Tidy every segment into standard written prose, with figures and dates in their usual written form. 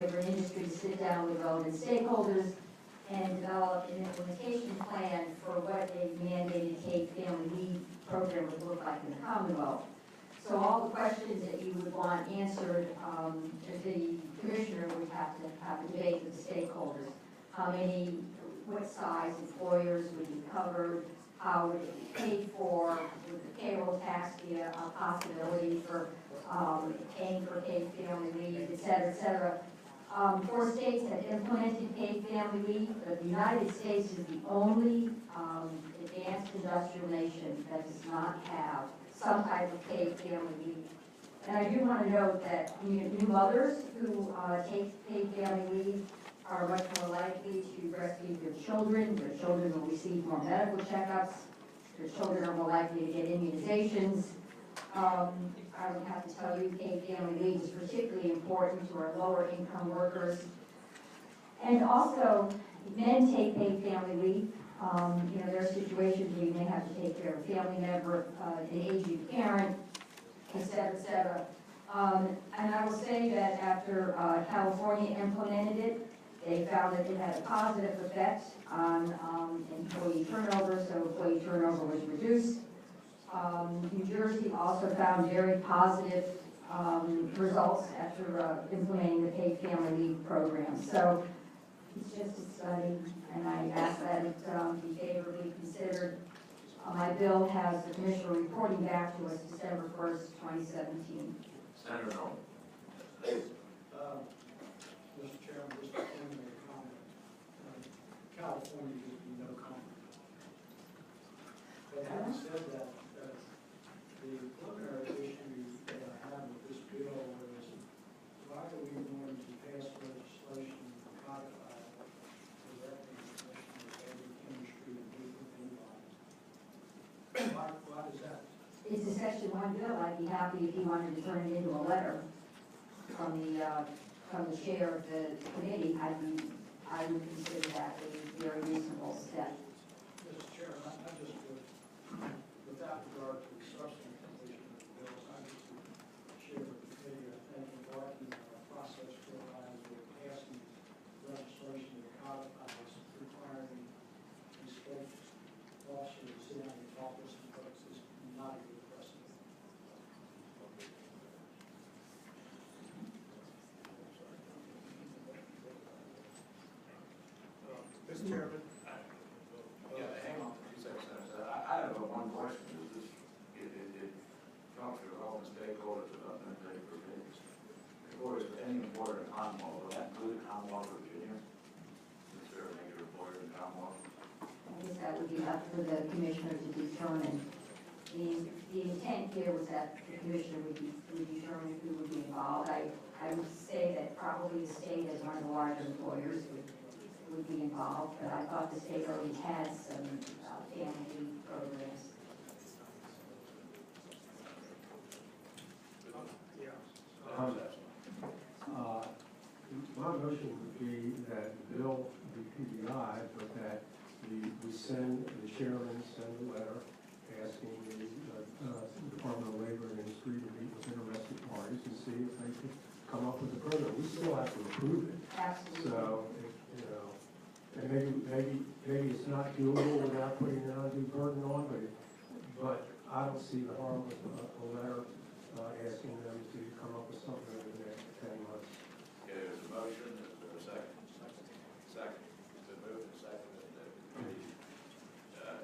labor industry to sit down with relevant stakeholders and develop an implementation plan for what a mandated paid family leave program would look like in the Commonwealth. So all the questions that you would want answered, the commissioner would have to have a debate with the stakeholders. How many, what size employers would be covered? How would it be paid for? Would the payroll tax be a possibility for paying for paid family leave, et cetera, et cetera? 4 states have implemented paid family leave, but the United States is the only advanced industrial nation that does not have some type of paid family leave. And I do want to note that new mothers who take paid family leave are much more likely to breastfeed their children. Their children will receive more medical checkups. Their children are more likely to get immunizations. I don't have to tell you, paid family leave is particularly important to our lower income workers. And also, men take paid family leave. There are situations where you may have to take care of a family member, an aging parent, et cetera, et cetera. And I will say that after California implemented it, they found that it had a positive effect on employee turnover, so employee turnover was reduced. New Jersey also found very positive results after implementing the paid family leave program. So it's just a study, and I ask that it be favorably considered. My bill has the commissioner reporting back to us December 1st, 2017. Senator Norman. Mr. Chairman, just a preliminary comment. California gives me no comment. But having said that, the preliminary issue that I have with this bill is why are we going to pass legislation to codify directing the commission of every chemistry and movement anybody? Why does that? It's a section 1 bill. I'd be happy if you wanted to turn it into a letter from the chair of the committee. I would consider that a very reasonable step. Mr. Chairman, I just would, without regard to the substantive completion of the bills, I just would share with the committee, I think, embarking on a process whereby we're passing legislation that codifies requiring a state officer to sit down in his office and vote is not a good precedent. Mr. Chairman. Yeah, hang on 2 seconds. I have one question. Is this, it talks to all the stakeholders about mandatory provisions. Employers, any employer in Commonwealth, will that include Commonwealth of Virginia? Is there a major employer in Commonwealth? I guess that would be up for the commissioner to determine. The intent here was that the commissioner would determine who would be involved. I would say that probably the state, as one of the larger employers, would be involved, but I thought the state already had some family programs. My motion would be that the bill be PBI, but that we send, the chairman send a letter asking the Department of Labor and Industry to meet with interested parties and see if they could come up with a program. We still have to approve it. Absolutely. So, and maybe it's not doable without putting an undue burden on, but I don't see the harm with a letter asking them to come up with something over the next 10 months. Okay, there's a motion. Is there a second? Second. It's been moved and seconded that the committee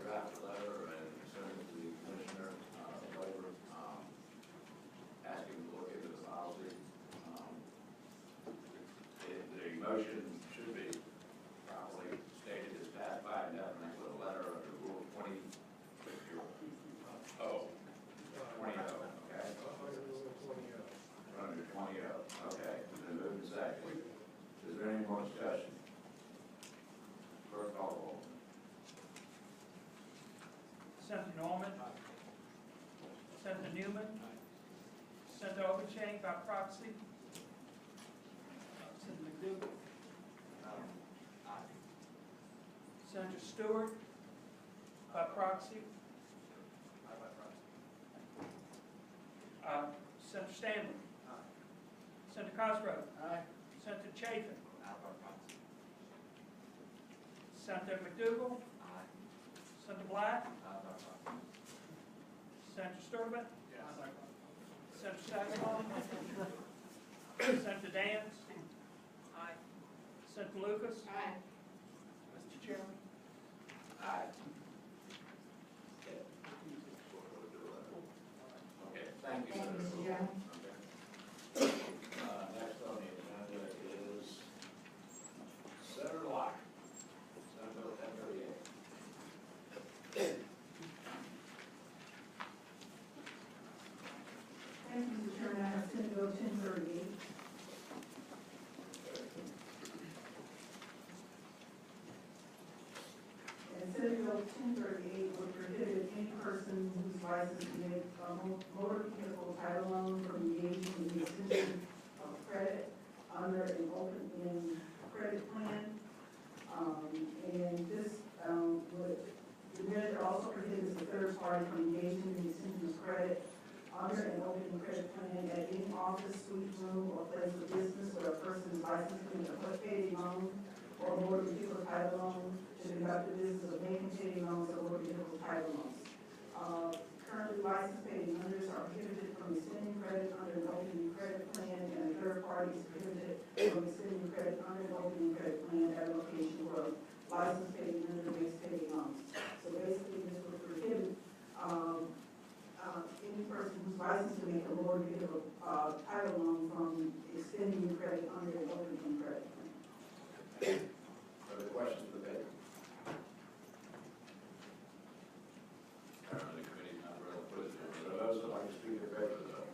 draft a letter and send it to the Commissioner of Labor, asking to look into the policy. The motion should be properly stated as passed by indefinite with a letter under Rule 20. Oh, 20. Okay. Under 20. Okay. Then move to second. Is there any more discussion? Clerk call the roll. Senator Norman. Senator Newman. Senator Overchain by proxy. Senator McDougal. Senator Stewart by proxy. Senator Stanley. Senator Cosgrove. Senator Chafin. Senator McDougal. Senator Black. Senator Sturtevant. Senator Saginaw. Senator Dance. Senator Lucas. Mr. Chairman. Aye. Okay, thank you, Thank you, Senator. Mr. Chairman. Okay. Next on the agenda is Senator Locke. Senate Bill 1038. Thank you, Mr. Chairman. I have Senate Bill 1038. And Senate Bill 1038 would prohibit any person whose license to make a motor vehicle title loan from engaging in the extension of credit under an open-end credit plan. And this the measure also prohibits the third party from engaging in the extension of credit under an open credit plan at any office, suite, room, or place of business where a person is licensed to make a postpaid loan or a motor vehicle title loan to conduct the business of making paid loans or motor vehicle title loans. Currently, licensed paid lenders are prohibited from extending credit under an open credit plan, and a third party is prohibited from extending credit under an open credit plan at a location where a licensed paid lender makes paid loans. So basically, this would prohibit any person who's licensed to make a motor vehicle title loan from extending credit under an open credit plan. Other questions for the debate? Apparently, the committee's not real inquisitive. Are there those that like to speak in favor of the bill?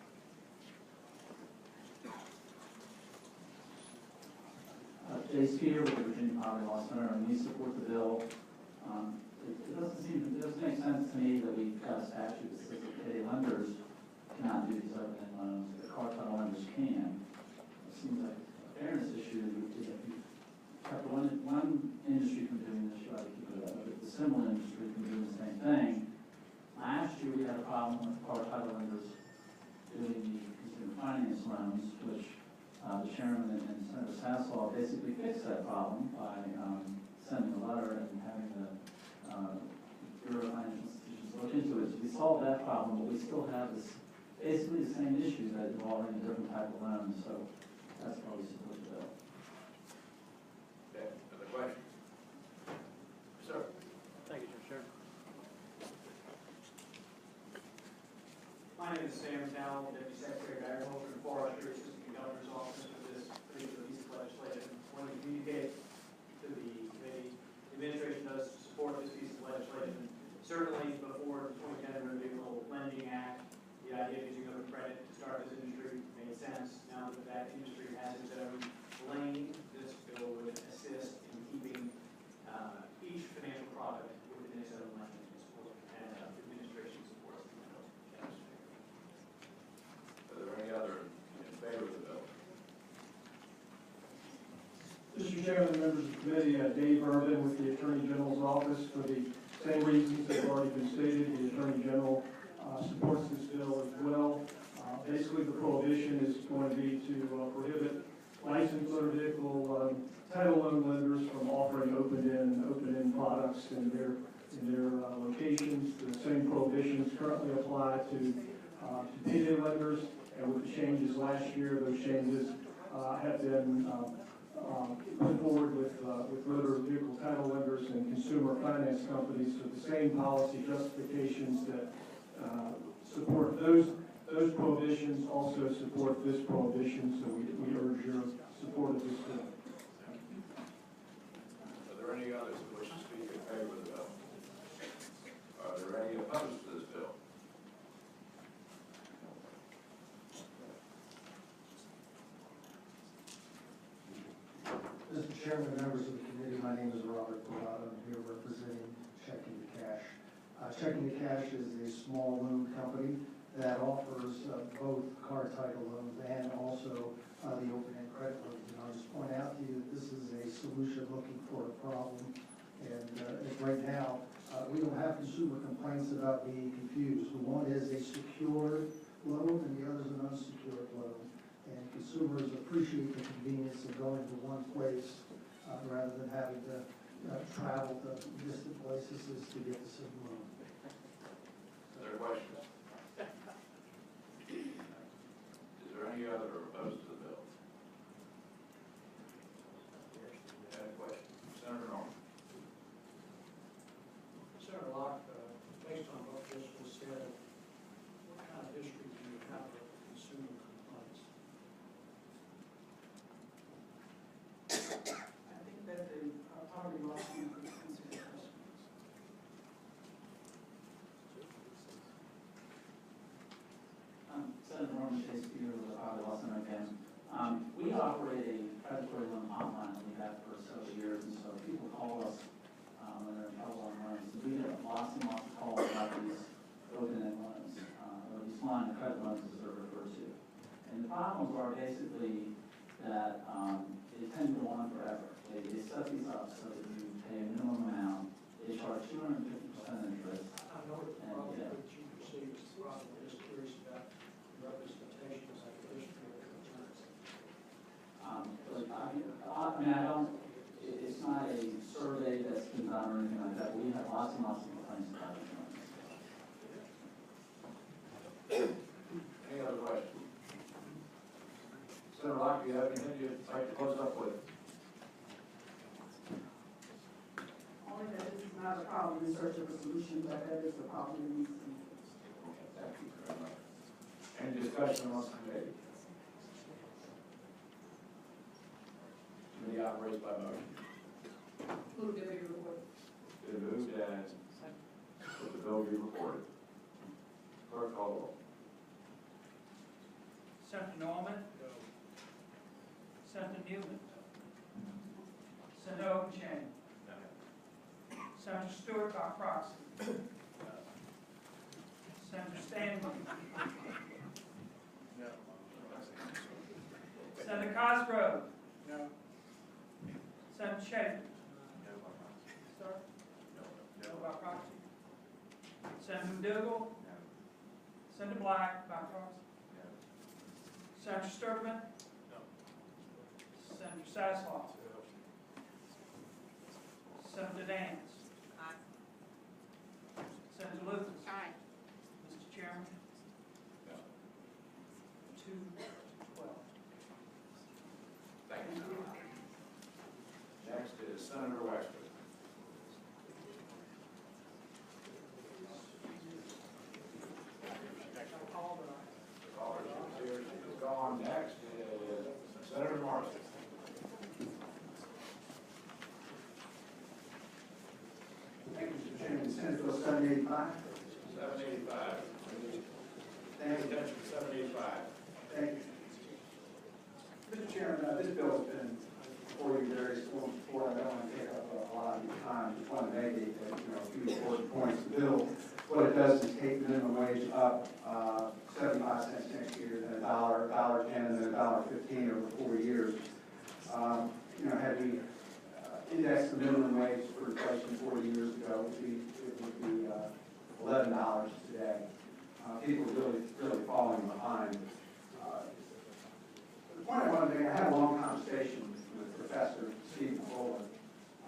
Jay Spear with the Virginia Poverty Law Center, and we support the bill. It doesn't make sense to me that we've got a statute that says that payday lenders cannot do these open-end loans, but car title lenders can. It seems like a fairness issue is if you kept one industry from doing this, you ought to keep it up. But the similar industry from doing the same thing. Last year, we had a problem with car title lenders doing the consumer finance loans, which the chairman and Senator Sasslaw basically fixed that problem by sending a letter and having the Bureau of Financial Institutions look into it. So we solved that problem, but we still have this basically the same issue that involving a different type of loan. So that's why we support the bill. Okay, other questions? Sir? Thank you, Mr. Chairman. My name is Sam Towle, Deputy Secretary of Agriculture and Forestry, Assistant Governor's Office for this particular piece of legislation. I want to communicate to the committee, the administration does support this piece of legislation. Certainly before the 2010 Motor Vehicle Lending Act, the idea of using open credit to start this industry made sense. Now that that industry has its own lane, this bill would assist in keeping each financial product within its own lane and administration supports the bill. Are there any other in favor of the bill? Mr. Chairman, members of the committee, Dave Urban with the Attorney General's Office. For the same reasons that have already been stated, the Attorney General supports this bill as well. Basically, the prohibition is going to be to prohibit licensed motor vehicle title loan lenders from offering open-end products in their locations. The same prohibitions currently apply to payday lenders, and with the changes last year, those changes have been put forward with motor vehicle title lenders and consumer finance companies. So the same policy justifications that support those prohibitions also support this prohibition. So we urge your support of this bill. Are there any others who wish to speak in favor of the bill? Are there any opposed to this bill? Mr. Chairman, members of the committee, my name is Robert Bellotto. I'm here representing Checking to Cash. Checking to Cash is a small loan company that offers both car title loans and also the open-end credit loans. And I'll just point out to you that this is a solution looking for a problem. And right now, we don't have consumer complaints about being confused. One is a secured loan and the other is an unsecured loan. and consumers appreciate the convenience of going to one place rather than having to travel to distant places to get the same loan. Other questions? Is there any other opposed to the bill? Any questions? Senator Norman. Senator Locke, based on what just was said, what kind of history do you have of consumer complaints? I think that the poverty law can be considered customers. Senator Norman Chase, Peter with the Poverty Law Center again. We operate a predatory loan hotline that we have for several years, and so people call us when they're in trouble on loans. We get lots and lots of calls about these open-end loans, or these line of credit loans as they're referred to. And the problems are basically that they tend to go on forever. They set these up so that you pay a minimum amount. They charge 250% interest. I know what the And, problem yeah. that you perceive is the problem, I'm just curious about the representations of the history of the concerns. But I mean, I don't, it's not a survey that's been done or anything like that. We have lots and lots of complaints about insurance. Any other questions? Senator Locke, do you have anything you'd like to close up with? Only that this is not a problem in search of a solution, but that is a problem that needs to be fixed. Thank you very much. Any discussion on the committee? Committee operates by motion. Move that we report. Been moved and that the bill be reported. Clerk call the roll. Senator Norman? Senator Newman? Senator Obuchain? Senator Stewart by proxy? Senator Stanley? Senator Cosgrove? No. Senator Schaefer? Sir? No by proxy? Senator McDougal? Senator Black by proxy? Senator Sturtevant? Senator Sasslaw? Senator Dance? Senator Lucas? Mr. Chairman? 2-12. Thank you, Senator Locke. Next is Senator Wexler. The caller is here, she's gone. Next is Senator Morrison. Thank you, Mr. Chairman. Senate Bill 785. 785. Thank you. Attention, 785. Thank you. Mr. Chairman, this bill has been before you various forms before. I don't want to take up a lot of your time. Just want to make a few important points. The bill, what it does is take the minimum wage up 75 cents next year, then $1, $1.10, and then $1.15 over 4 years. Had we indexed the minimum wage for inflation 40 years ago, it would be $11 today. People are really falling behind. The point I want to make, I had a long conversation with Professor Steve Fuller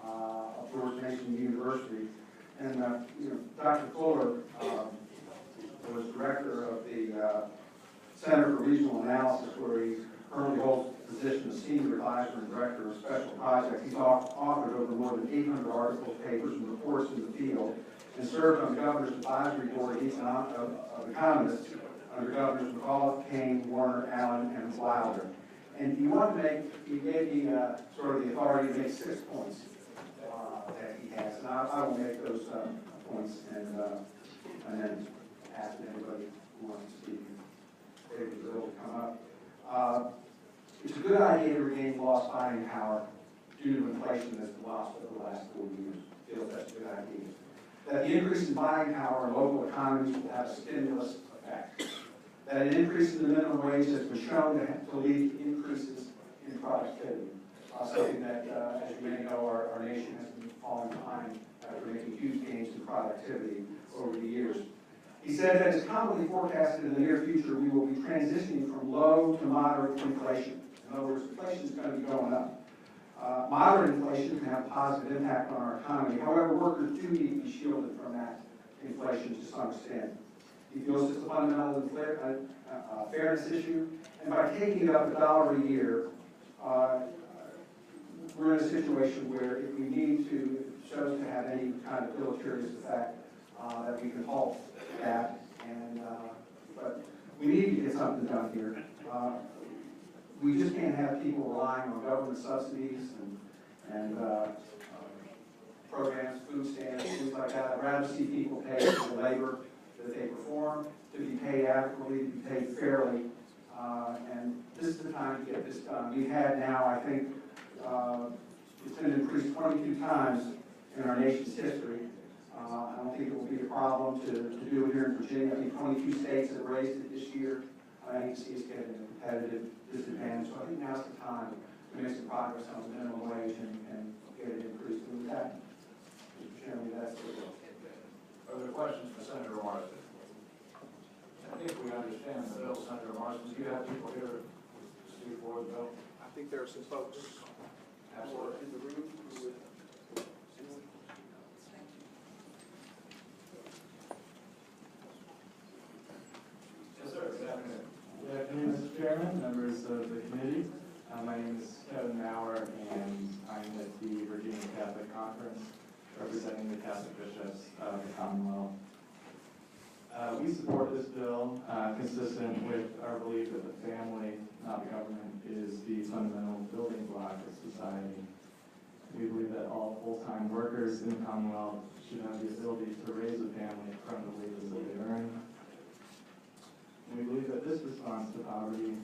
of George Mason University, and Dr. Fuller was director of the Center for Regional Analysis, where he currently holds the position of senior advisor and director of special projects. He's authored over more than 800 articles, papers, and reports in the field, and served on the Governor's Advisory Board of Economists under Governors McAuliffe, Kane, Warner, Allen, and Wilder. And he gave me sort of the authority to make 6 points that he has. And I will make those points and then ask anybody who wants to speak if they would will to come up. It's a good idea to regain lost buying power due to inflation that's lost over the last 4 years. I feel that's a good idea. That the increase in buying power in local economies will have a stimulus effect. That an increase in the minimum wage has been shown to lead to increases in productivity. Something that, as you may know, our nation has been falling behind after making huge gains in productivity over the years. He said that it's commonly forecasted in the near future we will be transitioning from low to moderate inflation. In other words, inflation is going to be going up. Moderate inflation can have a positive impact on our economy. However, workers do need to be shielded from that inflation to some extent. He feels it's a fundamental fairness issue, and by taking it up $1 a year, we're in a situation where if we need to, if it shows to have any kind of deleterious effect, that we can halt that. And but we need to get something done here. We just can't have people relying on government subsidies and programs, food stamps, things like that. I'd rather see people pay for the labor that they perform, to be paid adequately, to be paid fairly. And this is the time to get this done. We've had now, I think, it's been increased 22 times in our nation's history. I don't think it will be a problem to do it here in Virginia. I think 22 states have raised it this year. I think see us getting a competitive disadvantage. So I think now's the time to make some progress on the minimum wage and get it increased. And with that, Mr. Chairman, that's it. Are there questions for Senator Marsden? I think we understand the bill, Senator Marsden. Do you have people here to speak for the bill? I think there are some folks Absolutely. in the room who would. Yes, sir. Good afternoon. Good afternoon, Mr. Chairman, members of the committee. My name is Kevin Maurer, and I'm with the Virginia Catholic Conference, representing the Catholic bishops of the Commonwealth. We support this bill, consistent with our belief that the family, not the government, is the fundamental building block of society. We believe that all full-time workers in the Commonwealth should have the ability to raise a family from the wages that they earn. And we believe that this response to poverty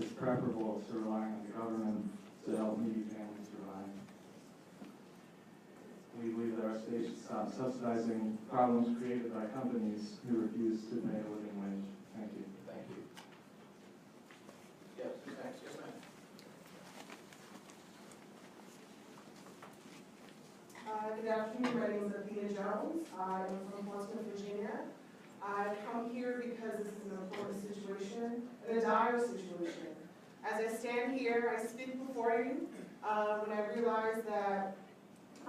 is preferable to relying on the government to help needy families survive. We believe that our state should stop subsidizing problems created by companies who refuse to pay a living wage. Thank you. Thank you. Yes, thanks. Yes, ma'am. Good afternoon, my name is Athena Jones. I am from Portsmouth, Virginia. I come here because this is an important situation, and a dire situation. As I stand here, I speak before you when I realize that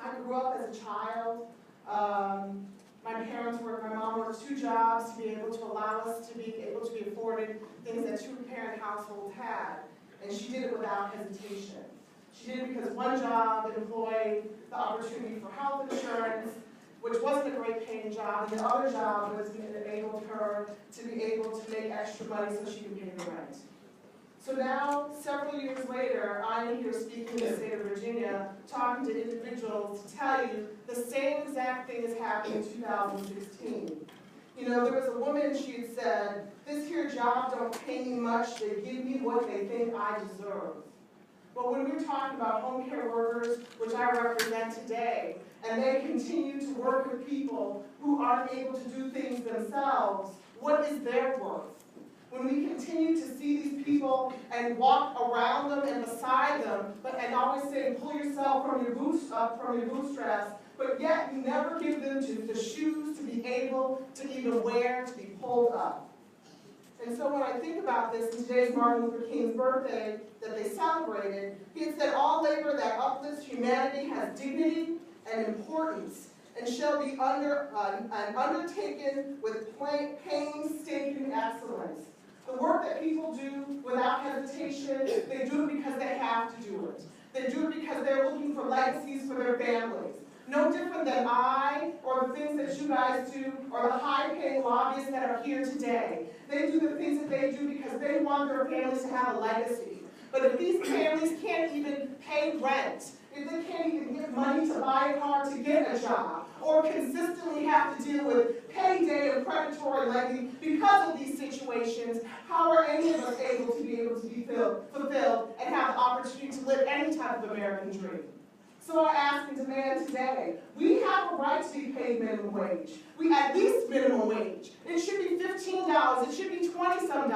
I grew up as a child. My mom worked 2 jobs to be able to allow us to be able to be afforded things that 2-parent households had, and she did it without hesitation. She did it because one job employed the opportunity for health insurance, which wasn't a great paying job, and the other job was enabled her to be able to make extra money so she could pay the rent. So now, several years later, I am here speaking in the state of Virginia, talking to individuals to tell you the same exact thing has happened in 2016. You know, there was a woman, she had said, this here job don't pay me much, they give me what they think I deserve. But when we're talking about home care workers, which I represent today, and they continue to work with people who aren't able to do things themselves, what is their worth? When we continue to see these people and walk around them and beside them, and always say, pull yourself from your bootstraps, but yet you never give them the shoes to be able to even wear, to be pulled up. And so when I think about this, and today's Martin Luther King's birthday that they celebrated, he had said, all labor that uplifts humanity has dignity and importance, and shall be undertaken with painstaking excellence. The work that people do without hesitation, they do it because they have to do it. They do it because they're looking for legacies for their families. No different than I, or the things that you guys do, or the high-paying lobbyists that are here today. They do the things that they do because they want their families to have a legacy. But if these families can't even pay rent, if they can't even get money to buy a car to get a job, or consistently have to deal with payday and predatory lending because of these situations, how are any of us able to be fulfilled and have the opportunity to live any type of American dream? So I ask and demand today, we have a right to be paid minimum wage. We at least minimum wage. It should be $15, it should be $20-some,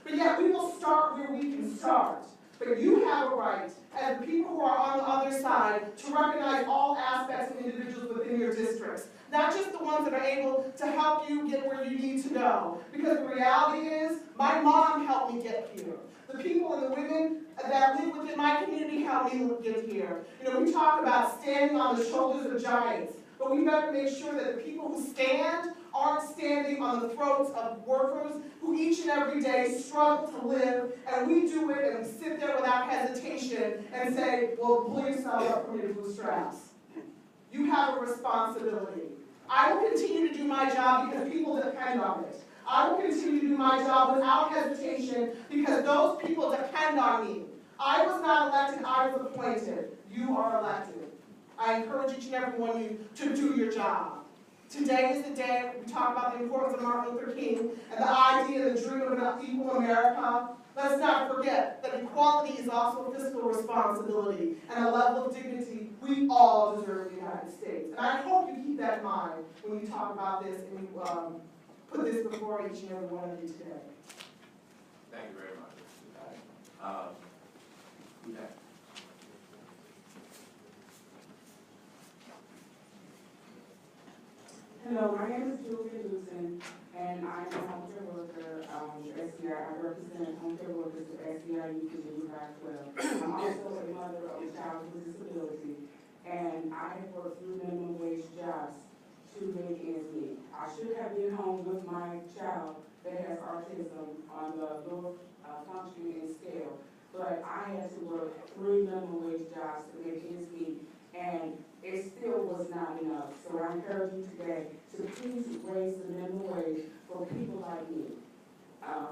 but yet we will start where we can start. But you have a right, as the people who are on the other this side to recognize all aspects and individuals within your districts, not just the ones that are able to help you get where you need to go. Because the reality is, my mom helped me get here. The people and the women that live within my community helped me get here. You know, we talk about standing on the shoulders of giants, but we better make sure that the people who stand aren't standing on the throats of workers who each and every day struggle to live, and we do it and we sit there without hesitation and say, well, pull yourself up from your bootstraps. You have a responsibility. I will continue to do my job because people depend on it. I will continue to do my job without hesitation because those people depend on me. I was not elected, I was appointed. You are elected. I encourage each and every one of you to do your job. Today is the day we talk about the importance of Martin Luther King and the idea, the dream of an equal America. Let's not forget that equality is also a fiscal responsibility and a level of dignity we all deserve in the United States. And I hope you keep that in mind when you talk about this and you put this before each and every one of you today. Thank you very much. Yeah. Hello, my name is Julia Lucen, and I'm a home care worker, SCI. I represent home care workers at SCI Youth in Rockville. I'm also a mother of a child with a disability, and I have worked through minimum wage jobs to make ends meet. I should have been home with my child that has autism on the low functioning scale, but I had to work 3 minimum wage jobs to make ends meet, and it still was not enough. So I encourage you today to please raise the minimum wage for people like me,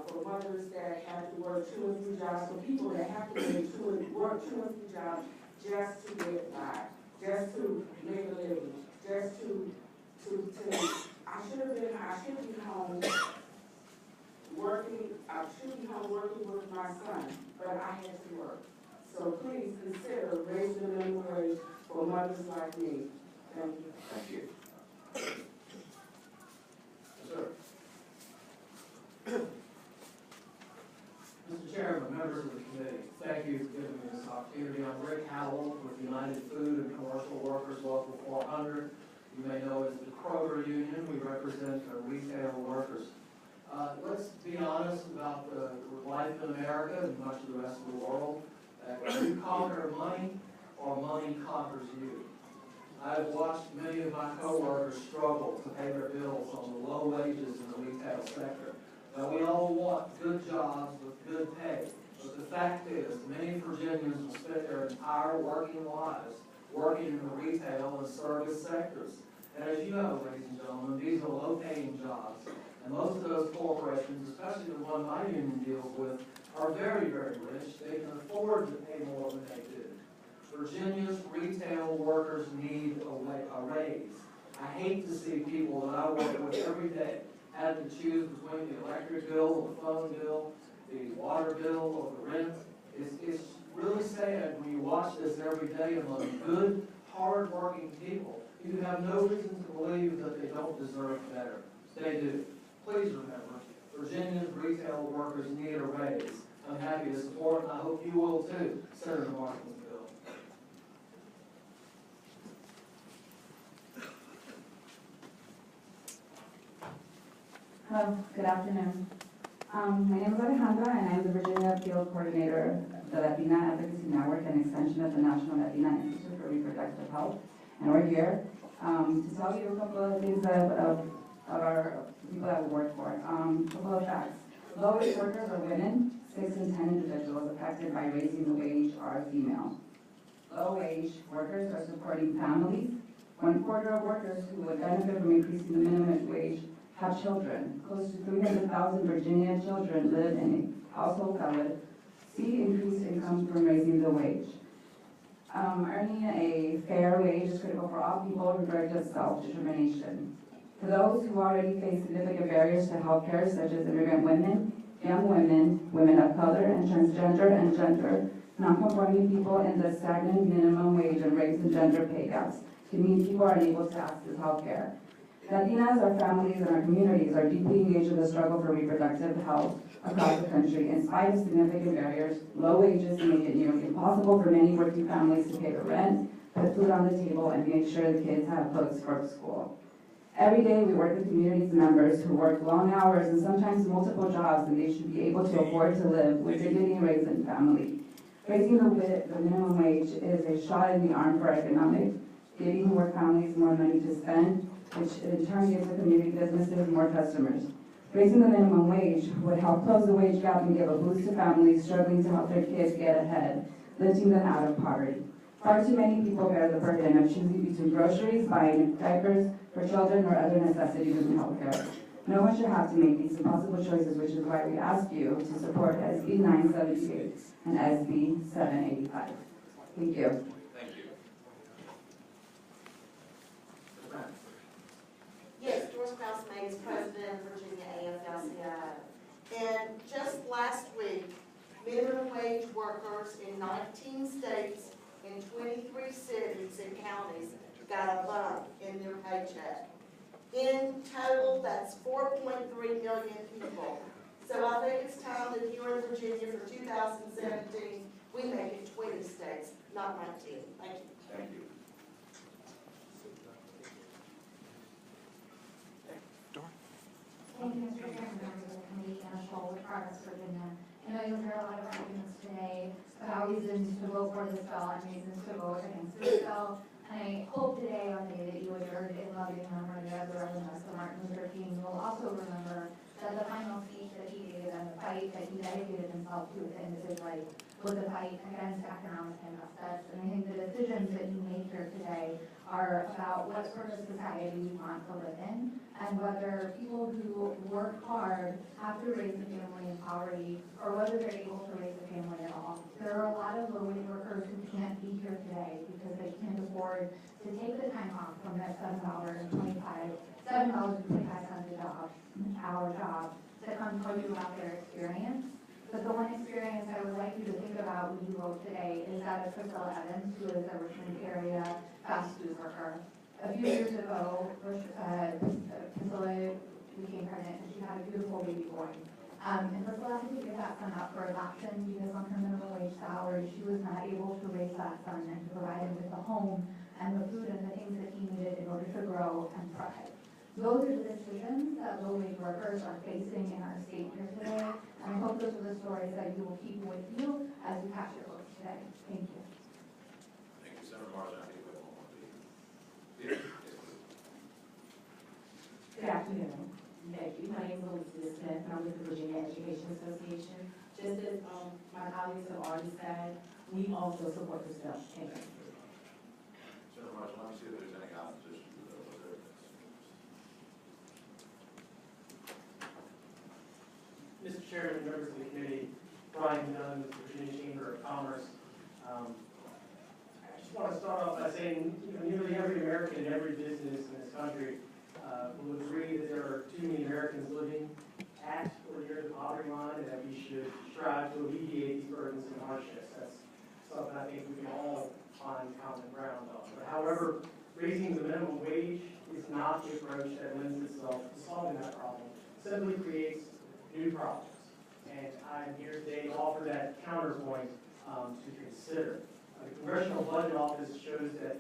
for mothers that have to work 2 and 3 jobs, for people that have to work 2 and 3 jobs just to get by, just to make a living, just to I should be home working with my son, but I had to work. So please consider raising the minimum wage for mothers like me. Thank you. Thank you. Yes, sir. Mr. Chairman, members of the committee, thank you for giving me this opportunity. I'm Rick Howell with United Food and Commercial Workers Local 400. You may know it as the Kroger Union. We represent retail workers. Let's be honest about the life in America and much of the rest of the world. You conquer money or money conquers you. I've watched many of my coworkers struggle to pay their bills on the low wages in the retail sector. Now, we all want good jobs with good pay, but the fact is many Virginians will spend their entire working lives working in the retail and service sectors. And as you know, ladies and gentlemen, these are low-paying jobs. And most of those corporations, especially the one my union deals with, are very, very rich. They can afford to pay more than they do. Virginia's retail workers need a raise. I hate to see people that I work with every day having to choose between the electric bill, the phone bill, the water bill, or the rent. It's really sad when you watch this every day among good, hard-working people. You have no reason to believe that they don't deserve better. They do. Please remember, Virginia's retail workers need a raise. I'm happy to support, and I hope you will too, Senator Martin's bill. Hello, good afternoon. My name is Alejandra, and I'm the Virginia Field Coordinator of the Latina Advocacy Network, an extension of the National Latina Institute for Reproductive Health. And we're here to tell you a couple of things of our people that we work for. A couple of facts. Low-wage workers are women. 6 in 10 individuals affected by raising the wage are female. Low-wage workers are supporting families. 1/4 of workers who would benefit from increasing the minimum wage have children. Close to 300,000 Virginia children live in a household that would see increased income from raising the wage. Earning a fair wage is critical for all people regardless of self-determination. For those who already face significant barriers to health care, such as immigrant women, young women, women of color, and transgender and gender non-conforming people, and the stagnant minimum wage and race and gender pay gaps can mean people are unable to access health care. Latinas, our families, and our communities are deeply engaged in the struggle for reproductive health across the country. In spite of significant barriers, low wages make it nearly impossible for many working families to pay the rent, put food on the table, and make sure the kids have books for school. Every day we work with community members who work long hours and sometimes multiple jobs, and they should be able to afford to live with dignity and raise a family. Raising the minimum wage is a shot in the arm for economic, giving more families more money to spend, which in turn gives the community businesses more customers. Raising the minimum wage would help close the wage gap and give a boost to families struggling to help their kids get ahead, lifting them out of poverty. Far too many people bear the burden of choosing between groceries, buying diapers for children, or other necessities in healthcare. No one should have to make these impossible choices, which is why we ask you to support SB 978 and SB 785. Thank you. Thank you. Ms. Grant? Yes, Doris Krause May is president of Virginia AFL-CIO. And just last week, minimum wage workers in 19 states in 23 cities and counties got a bump in their paycheck. In total, that's 4.3 million people. So I think it's time that here in Virginia for 2017, we make it 20 states, not 19. Thank you. Thank you. Thank you, Mr. Chairman, members of the committee, Anna Scholl with Progress Virginia. I know you'll hear a lot of arguments today about reasons to vote for this bill and reasons to vote against this bill. And I hope today on the day that you adjourned in loving memory of the Reverend Mr. Martin Luther King, you'll also remember that the final speech that he gave and the fight that he dedicated himself to at the end of his life was a fight against economic injustice. And I think the decisions that you make here today are about what sort of society we want to live in, and whether people who work hard have to raise a family in poverty, or whether they're able to raise a family at all. There are a lot of low-wage workers who can't be here today because they can't afford to take the time off from their $7.25 hour job to come tell you about their experience. But the one experience I would like you to think about when you vote today is that of Priscilla Evans, who is a Richmond area fast food worker. A few years ago, Priscilla became pregnant and she had a beautiful baby boy. And Priscilla had to give that son up for adoption because on her minimum wage salary, she was not able to raise that son and to provide him with the home and the food and the things that he needed in order to grow and thrive. Those are the decisions that low-wage workers are facing in our state here today, and I hope those are the stories that you will keep with you as you cast your votes today. Thank you. Thank you, Senator Marsden. I think we have one more. Peter? Good afternoon. Thank you. My name is Elizabeth Smith, and I'm with the Virginia Education Association. Just as my colleagues have already said, we also support this bill. Thank you. Senator Marsden, let me see if there's any opposition to the bill. Mr. Chairman, members of the committee, Brian Dunn with the Virginia Chamber of Commerce. I just want to start off by saying, nearly every American and every business in this country will agree that there are too many Americans living at or near the poverty line, and that we should strive to alleviate these burdens and hardships. That's something I think we can all find common ground on. But however, raising the minimum wage is not the approach that lends itself to solving that problem. It simply creates new problems. And I'm here today to offer that counterpoint to consider. The Congressional Budget Office shows that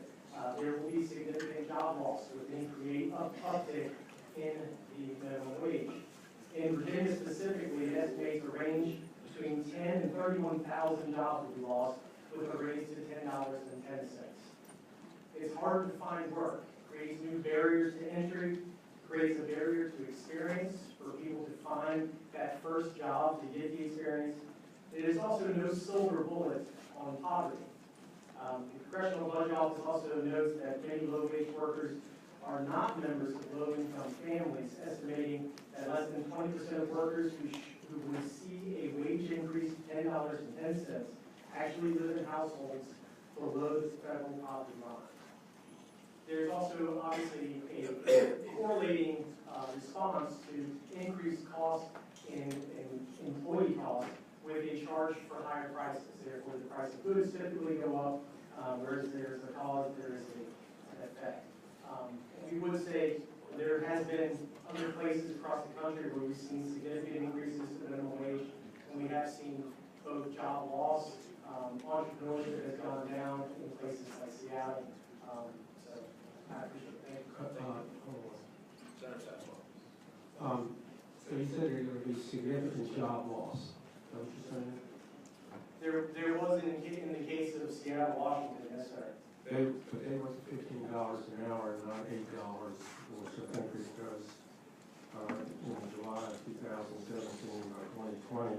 there will be significant job loss with any uptick in the minimum wage. In Virginia specifically, it estimates a range between 10 and 31,000 jobs will be lost with a raise to $10.10. It's hard to find work, creates new barriers to entry, creates a barrier to experience for people to find that first job to get the experience. It is also no silver bullet on poverty. The Congressional Budget Office also notes that many low-wage workers are not members of low-income families, estimating that less than 20% of workers who would see a wage increase of $10.10 actually live in households below the federal poverty line. There's also obviously a correlating response to increased costs in employee costs with a charge for higher prices. Therefore, the price of goods typically go up, whereas there's a cause, there is an effect. We would say there has been other places across the country where we've seen significant increases to the minimum wage, and we have seen both job loss, entrepreneurship has gone down in places like Seattle. So I appreciate it. Thank you. Senator Sasslaw. So you said there's going to be significant job loss. Is that what you're saying? There was in the case of Seattle, Washington, yes, sir. But they went to $15 an hour and not $8, which I think is because in July of 2017 or 2020,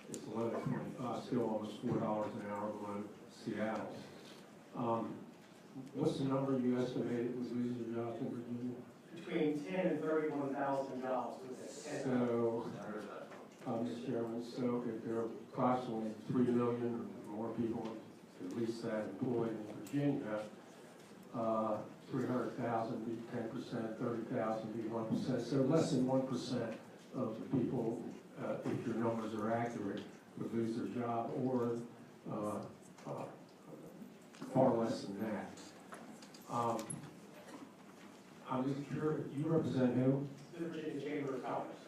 it's $11.25, still almost $4 an hour below Seattle. What's the number you estimated was losing jobs in Virginia? Between 10 and 31,000 jobs with it. So, Mr. Chairman, so if there are approximately 3 million or more people, at least that employed in Virginia, 300,000 be 10%, 30,000 be 1%. So less than 1% of the people, if your numbers are accurate, would lose their job, or far less than that. I'm just curious, you represent who? The Virginia Chamber of Commerce.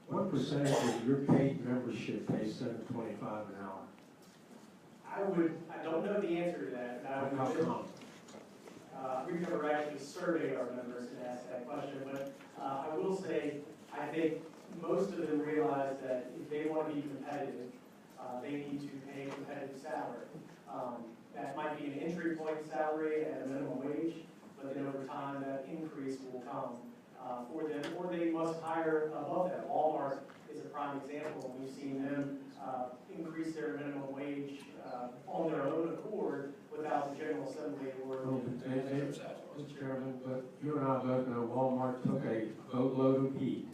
What percentage of your paid membership pays $7.25 an hour? I don't know the answer to that. How come? We've never actually surveyed our members and asked that question, but I will say, I think most of them realize that if they want to be competitive, they need to pay a competitive salary. That might be an entry point salary at a minimum wage, but then over time that increase will come for them, or they must hire above that. Walmart is a prime example. We've seen them increase their minimum wage on their own accord without the General Assembly or. Mr. Chairman, but you and I both know Walmart took a boatload of heat.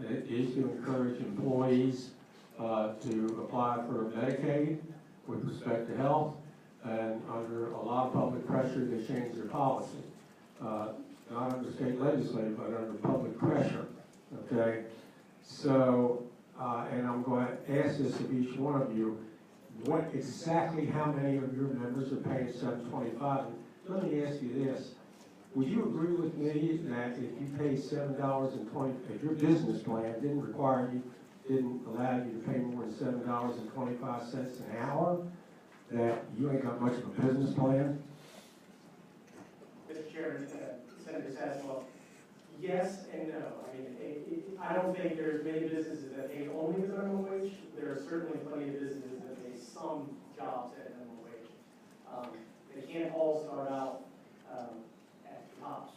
It is to encourage employees to apply for Medicaid with respect to health, and under a lot of public pressure, they changed their policy. Not under state legislature, but under public pressure, okay? So, and I'm going to ask this of each one of you, what exactly how many of your members are paying $7.25? Let me ask you this. Would you agree with me that if you paid $7.20, if your business plan didn't allow you to pay more than $7.25 an hour, that you ain't got much of a business plan? Mr. Chairman, Senator Sasslaw, yes and no. I mean, I don't think there's many businesses that pay only the minimum wage. There are certainly plenty of businesses that pay some jobs at minimum wage. They can't all start out at the top.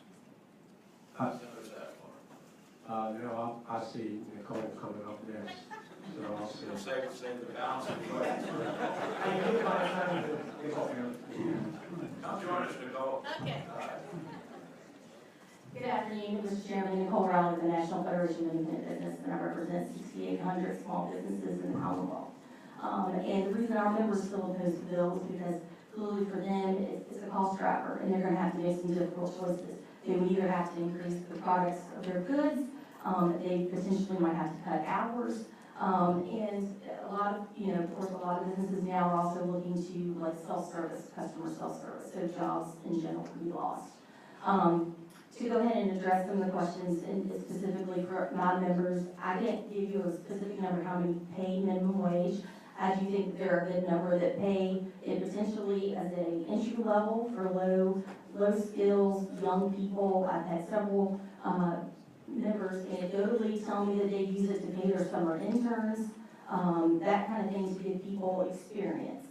No, I see Nicole coming up next. So I'll see. Save the balance. Come join us, Nicole. Okay. Good afternoon, Mr. Chairman. Nicole Rowley, the National Federation of Independent Business, and I represent 6,800 small businesses in the Commonwealth. And the reason our members still oppose the bill is because clearly for them, it's a cost driver, and they're going to have to make some difficult choices. They would either have to increase the products of their goods, they potentially might have to cut hours, and a lot of, of course, a lot of businesses now are also looking to like self-service, customer self-service, so jobs in general can be lost. To go ahead and address some of the questions, and specifically for my members, I can't give you a specific number how many pay minimum wage. I do think there are a good number that pay it potentially as an entry level for low skills, young people. I've had several members anecdotally tell me that they use it to pay their summer interns, that kind of thing to give people experience.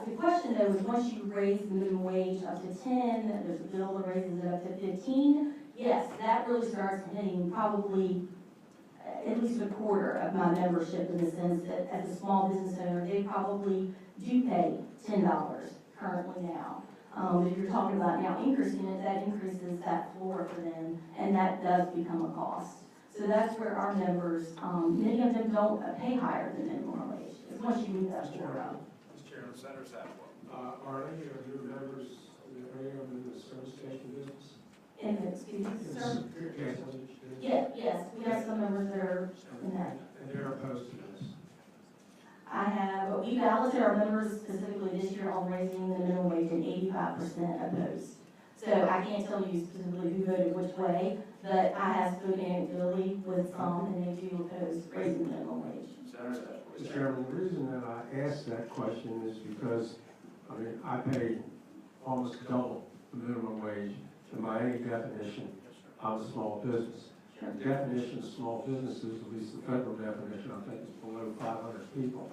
The question though is once you raise the minimum wage up to 10, there's a bill that raises it up to 15, yes, that really starts hitting probably at least a quarter of my membership in the sense that as a small business owner, they probably do pay $10 currently now. If you're talking about now increasing it, that increases that floor for them, and that does become a cost. So that's where our members, many of them don't pay higher than minimum wage. It's once you move that floor up. Mr. Chairman, Senator Sasslaw. Are any of your members, are any of them in the service station business? Excuse me, sir? Yes. Yes, we have some members that are in that. And they're opposed to this? We balloted our members specifically this year on raising the minimum wage, and 85% opposed. So I can't tell you specifically who voted which way, but I have spoken anecdotally with some, and they do oppose raising the minimum wage. Mr. Chairman, the reason that I asked that question is because, I mean, I pay almost double the minimum wage, and by any definition, I'm a small business. The definition of small businesses, at least the federal definition, I think is below 500 people.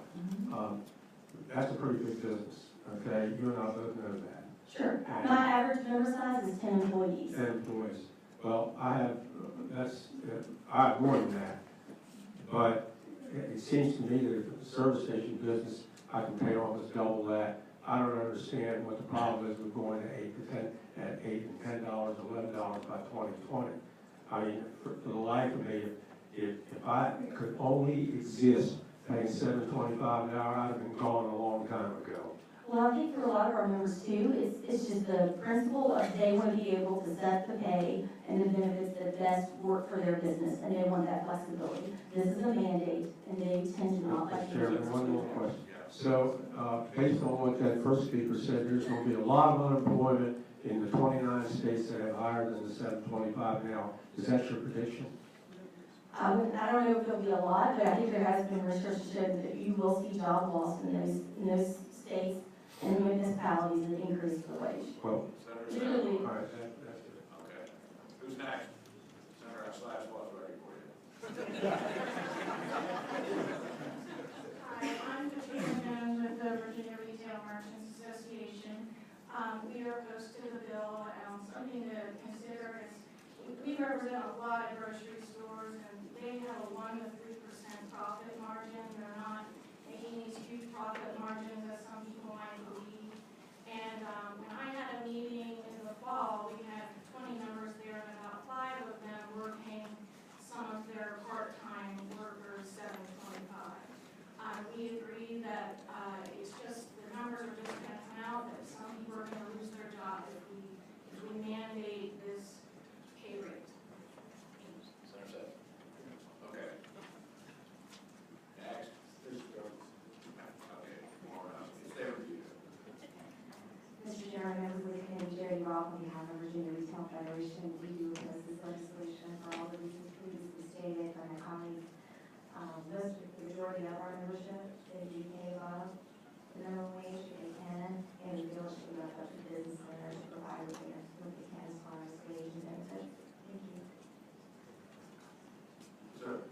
That's a pretty big business, okay? You and I both know that. Sure. And My average member size is 10 employees. 10 employees. Well, I have more than that. But it seems to me that if it's a service station business, I can pay almost double that. I don't understand what the problem is with going to $8 and $10, $11 by 2020. I mean, for the life of me, if I could only exist paying $7.25 an hour, I'd have been gone a long time ago. Well, I think for a lot of our members too, it's just the principle of they want to be able to set the pay and the benefits that best work for their business, and they want that flexibility. This is a mandate, and they tend to not like it. Chairman, one more question. So, based on what that first speaker said, there's going to be a lot of unemployment in the 29 states that have higher than the 725 now. Is that your prediction? I don't know if there'll be a lot, but I think there has been research to show that you will see job loss in those states and municipalities that increase the wage. Well, Literally. all right, that's it. Okay. Who's next? Senator Slash was ready for you. Hi, I'm Katrina Jones with the Virginia Retail Merchants Association. We are opposed to the bill. Something to consider is we represent a lot of grocery stores, and they have a 1 to 3% profit margin. They're not making these huge profit margins as some people might believe. And when I had a meeting in the fall, we had 20 members there, and about 5 of them were paying some of their part-time workers $7.25. We agree that it's just, the numbers are just going to come out, that some people are going to lose their job if we mandate this pay rate. Senator Seth. Okay. Next. Okay, more stay with you. Mr. Chairman, members of the committee, Jerry Roth, on behalf of Virginia Retail Federation, we do oppose this legislation for all the reasons previously stated by my colleagues. The majority of our membership, they do pay above the minimum wage, they can, and we feel it should be left up to business owners to provide what they can as far as wage and benefits. Thank you. Sir.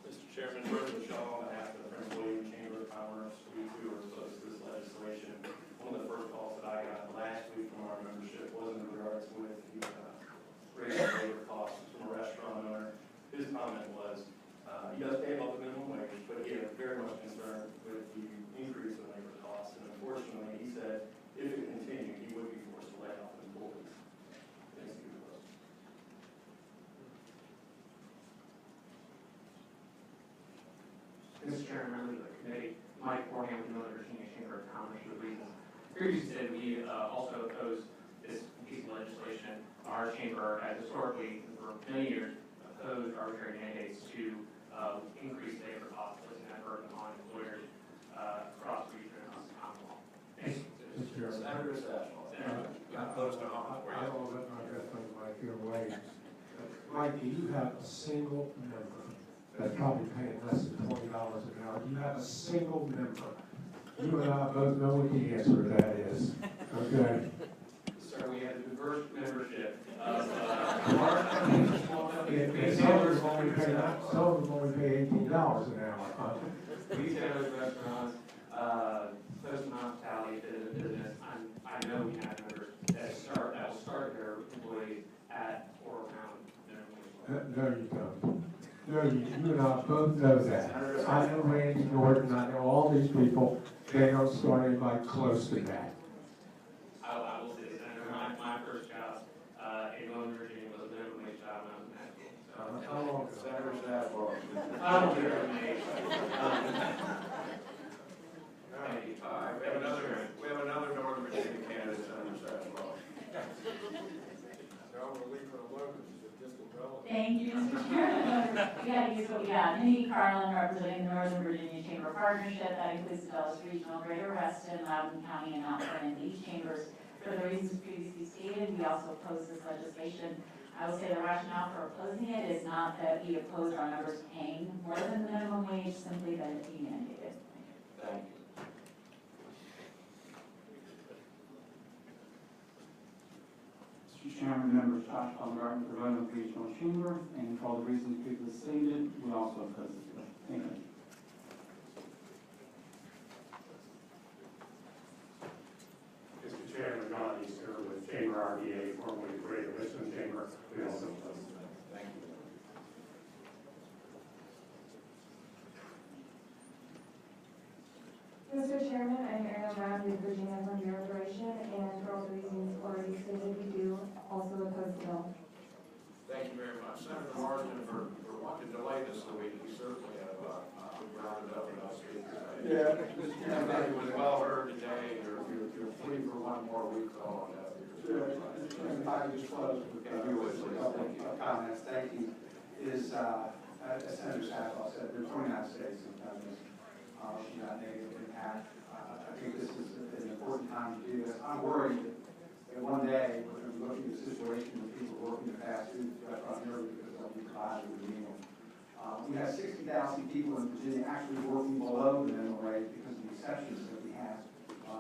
Mr. Chairman, President Shaw, on behalf of the Prince William Chamber of Commerce, we too are opposed to this legislation. One of the first calls that I got last week from our membership was in regards with the raising labor costs from a restaurant owner. His comment was, he does pay above the minimum wage, but he had very much concern with the increase in labor costs. And unfortunately, he said, if it continued, he would be forced to lay off employees. Thanks to you. Mr. Chairman, members of the committee, Mike Forham from the Virginia Chamber of Commerce for the reasons previously said, we also oppose this piece of legislation. Our chamber has historically, for many years, opposed arbitrary mandates to increase labor costs, placing that burden on employers across the region and across the Commonwealth. Thank you. Senator Seth. I don't let my breath like your way. Mike, do you have a single member that's probably paying less than $20 an hour? Do you have a single member? You and I both know what the answer to that is. Okay. Sir, we have a diverse membership of small And some of them only pay $18 an hour. Retailers, restaurants, Postal Hospitality business. I know we have members that will start their employees at or around minimum wage. No, you don't. No, you and I both know that. I know Randy Norton, I know all these people, they don't start anybody close to that. I will say, Senator, my first job in Northern Virginia was a minimum wage job when I was in high school. So, How long is Senator Seth for? I don't care what age. All right, we have another Northern Virginia candidate, Senator Seth. Now we're leaving alone, it's just irrelevant. Thank you, Mr. Chairman. We gotta use the So, yeah, Minnie Carlin, representing the Northern Virginia Chamber Partnership, that includes the Dulles Regional, Greater Reston, Loudoun County, and Mount Vernon Beach Chambers. For the reasons previously stated, we also oppose this legislation. I will say the rationale for opposing it is not that we oppose our members paying more than the minimum wage, simply that it be mandated. Thank you. Mr. Chairman, members, Josh Baumgarten, for Roanoke Regional Chamber, and for all the reasons previously stated, we also oppose this bill. Thank you. Mr. Chairman, John Easter with Chamber RDA, formerly Greater Richmond Chamber. We also oppose this bill. Thank you. Mr. Chairman, I'm Ariel Brown with Virginia Frontier Operation, and for all the reasons already stated, we do also oppose the bill. Thank you very much. Senator Marsden, for wanting to delay this a week, we certainly have rounded up enough speakers. Yeah, Mr. Chairman. It was well heard today. You're free for one more week, so Mr. Chairman, if I could just close with a couple of comments. Thank you. As Senator Sackler said, there are 29 states that have done this. Negative impact. I think this is an important time to do this. I'm worried that one day we're going to be looking at a situation where people are working in fast food restaurants early because they'll be provided with a meal. We have 60,000 people in Virginia actually working below the minimum wage because of the exceptions that we have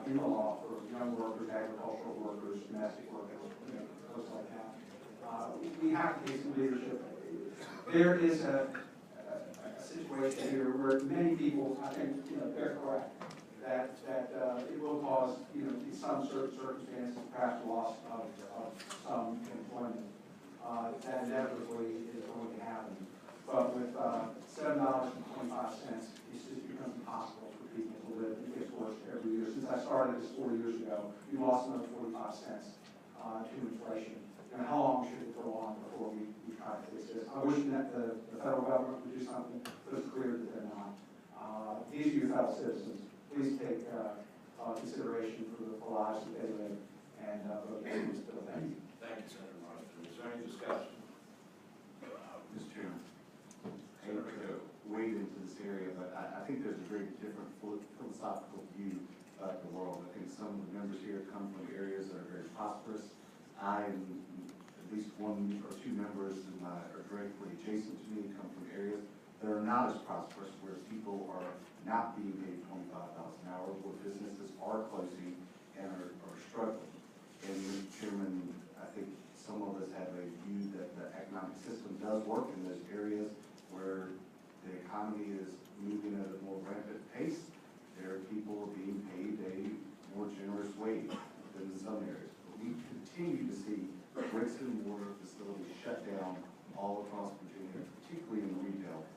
in the law for young workers, agricultural workers, domestic workers, folks like that. We have to take some leadership. There is a situation here where many people, I think, they're correct, that it will cause, in some certain circumstances, perhaps loss of some employment. That inevitably is going to happen. But with $7.25, it just becomes impossible for people to live. It gets worse every year. Since I started this 4 years ago, we lost another 45 cents to inflation. And how long should it go on before we try to fix this? I wish that the federal government would do something, but it's clear that they're not. These are your fellow citizens. Please take consideration for the lives that they live and vote against this bill. Thank you. Thank you, Senator Marsden. Is there any discussion? Mr. Chairman, I hate to wade into this area, but I think there's a very different philosophical view of the world. I think some of the members here come from areas that are very prosperous. I and at least one or two members are directly adjacent to me come from areas that are not as prosperous, where people are not being paid $25 an hour, where businesses are closing and are struggling. And Mr. Chairman, I think some of us have a view that the economic system does work in those areas where the economy is moving at a more rapid pace. There are people being paid a more generous wage than in some areas. We continue to see bricks and mortar facilities shut down all across Virginia, particularly in the retail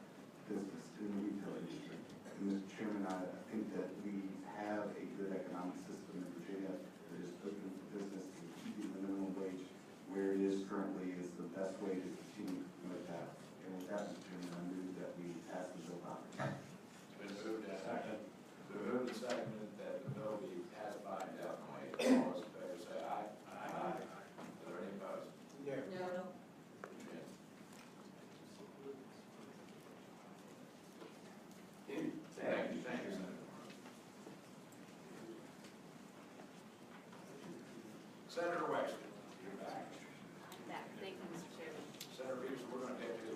business, in the retail industry. And Mr. Chairman, I think that we have a good economic system in Virginia that is open for business, and keeping the minimum wage where it is currently is the best way to continue to promote that. And with that, Mr. Chairman, I move that we pass the bill out. It's been moved and seconded. It's been moved and seconded that the bill be passed by indefinitely. All those in favor say aye. Aye. Is there any opposed? No. Thank you, Senator. Senator Wexler, you're back. I'm back. Thank you, Mr. Chairman. Senator Reeves, we're going to get you.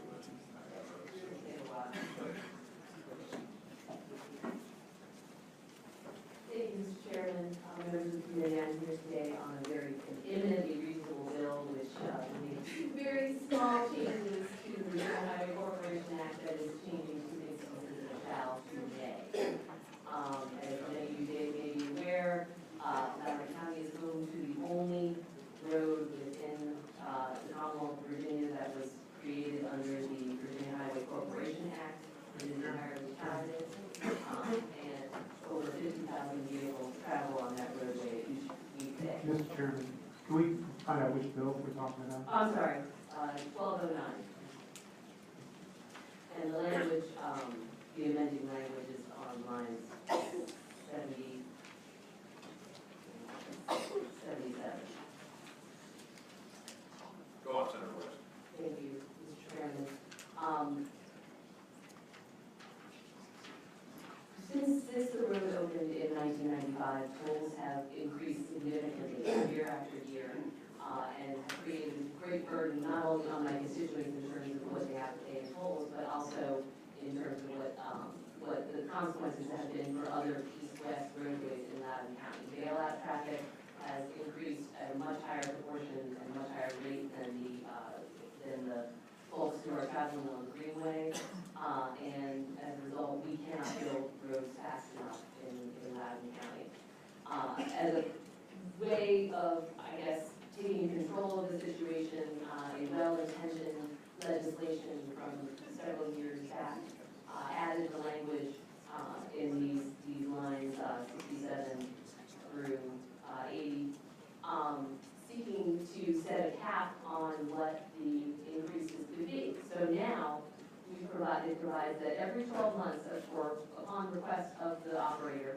Thank you, Mr. Chairman, members of the committee. I'm here today on a very eminently reasonable bill, which will make two very small changes to the Regional Highway Corporation Act that is changing two big pieces of shall to may. As many of you may be aware, Loudoun County is home to the only road within the Commonwealth of Virginia that was created under the Virginia Highway Corporation Act. It is entirely private, and over 50,000 vehicles travel on that roadway each weekday. Mr. Chairman, can we find out which bill we're talking about? I'm sorry, 1209. And the language, the amending language is on lines 77. Go on, Senator Wexler. Thank you, Mr. Chairman. 2025, tolls have increased significantly year after year, and have created a great burden not only on my constituents in terms of what they have to pay in tolls, but also in terms of what the consequences have been for other east-west roadways in Loudoun County. Bailout traffic has increased at a much higher proportion and much higher rate than the folks who are traveling on the Greenway. And as a result, we cannot build roads fast enough in Loudoun County. As a way of, I guess, taking control of the situation, a well-intentioned legislation from several years back added the language in these lines 67 through 80, seeking to set a cap on what the increases could be. So now, it provides that every 12 months, upon request of the operator,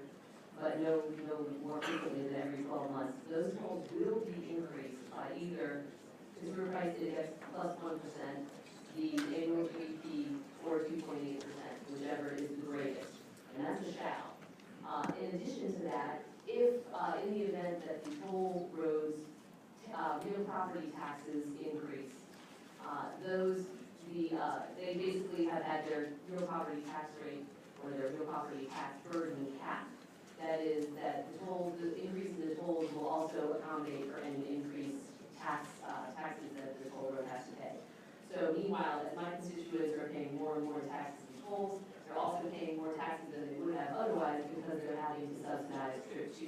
but no more frequently than every 12 months, those tolls will be increased by either consumer price index plus 1%, the annual GDP, or 2.8%, whichever is the greatest, and that's a shall. In addition to that, if in the event that the toll roads real property taxes increase, they basically have had their real property tax rate or their real property tax burden capped. That is, that the increase in the tolls will also accommodate for any increased taxes that the toll road has to pay. So meanwhile, as my constituents are paying more and more taxes and tolls, they're also paying more taxes than they would have otherwise because they're having to subsidize trip to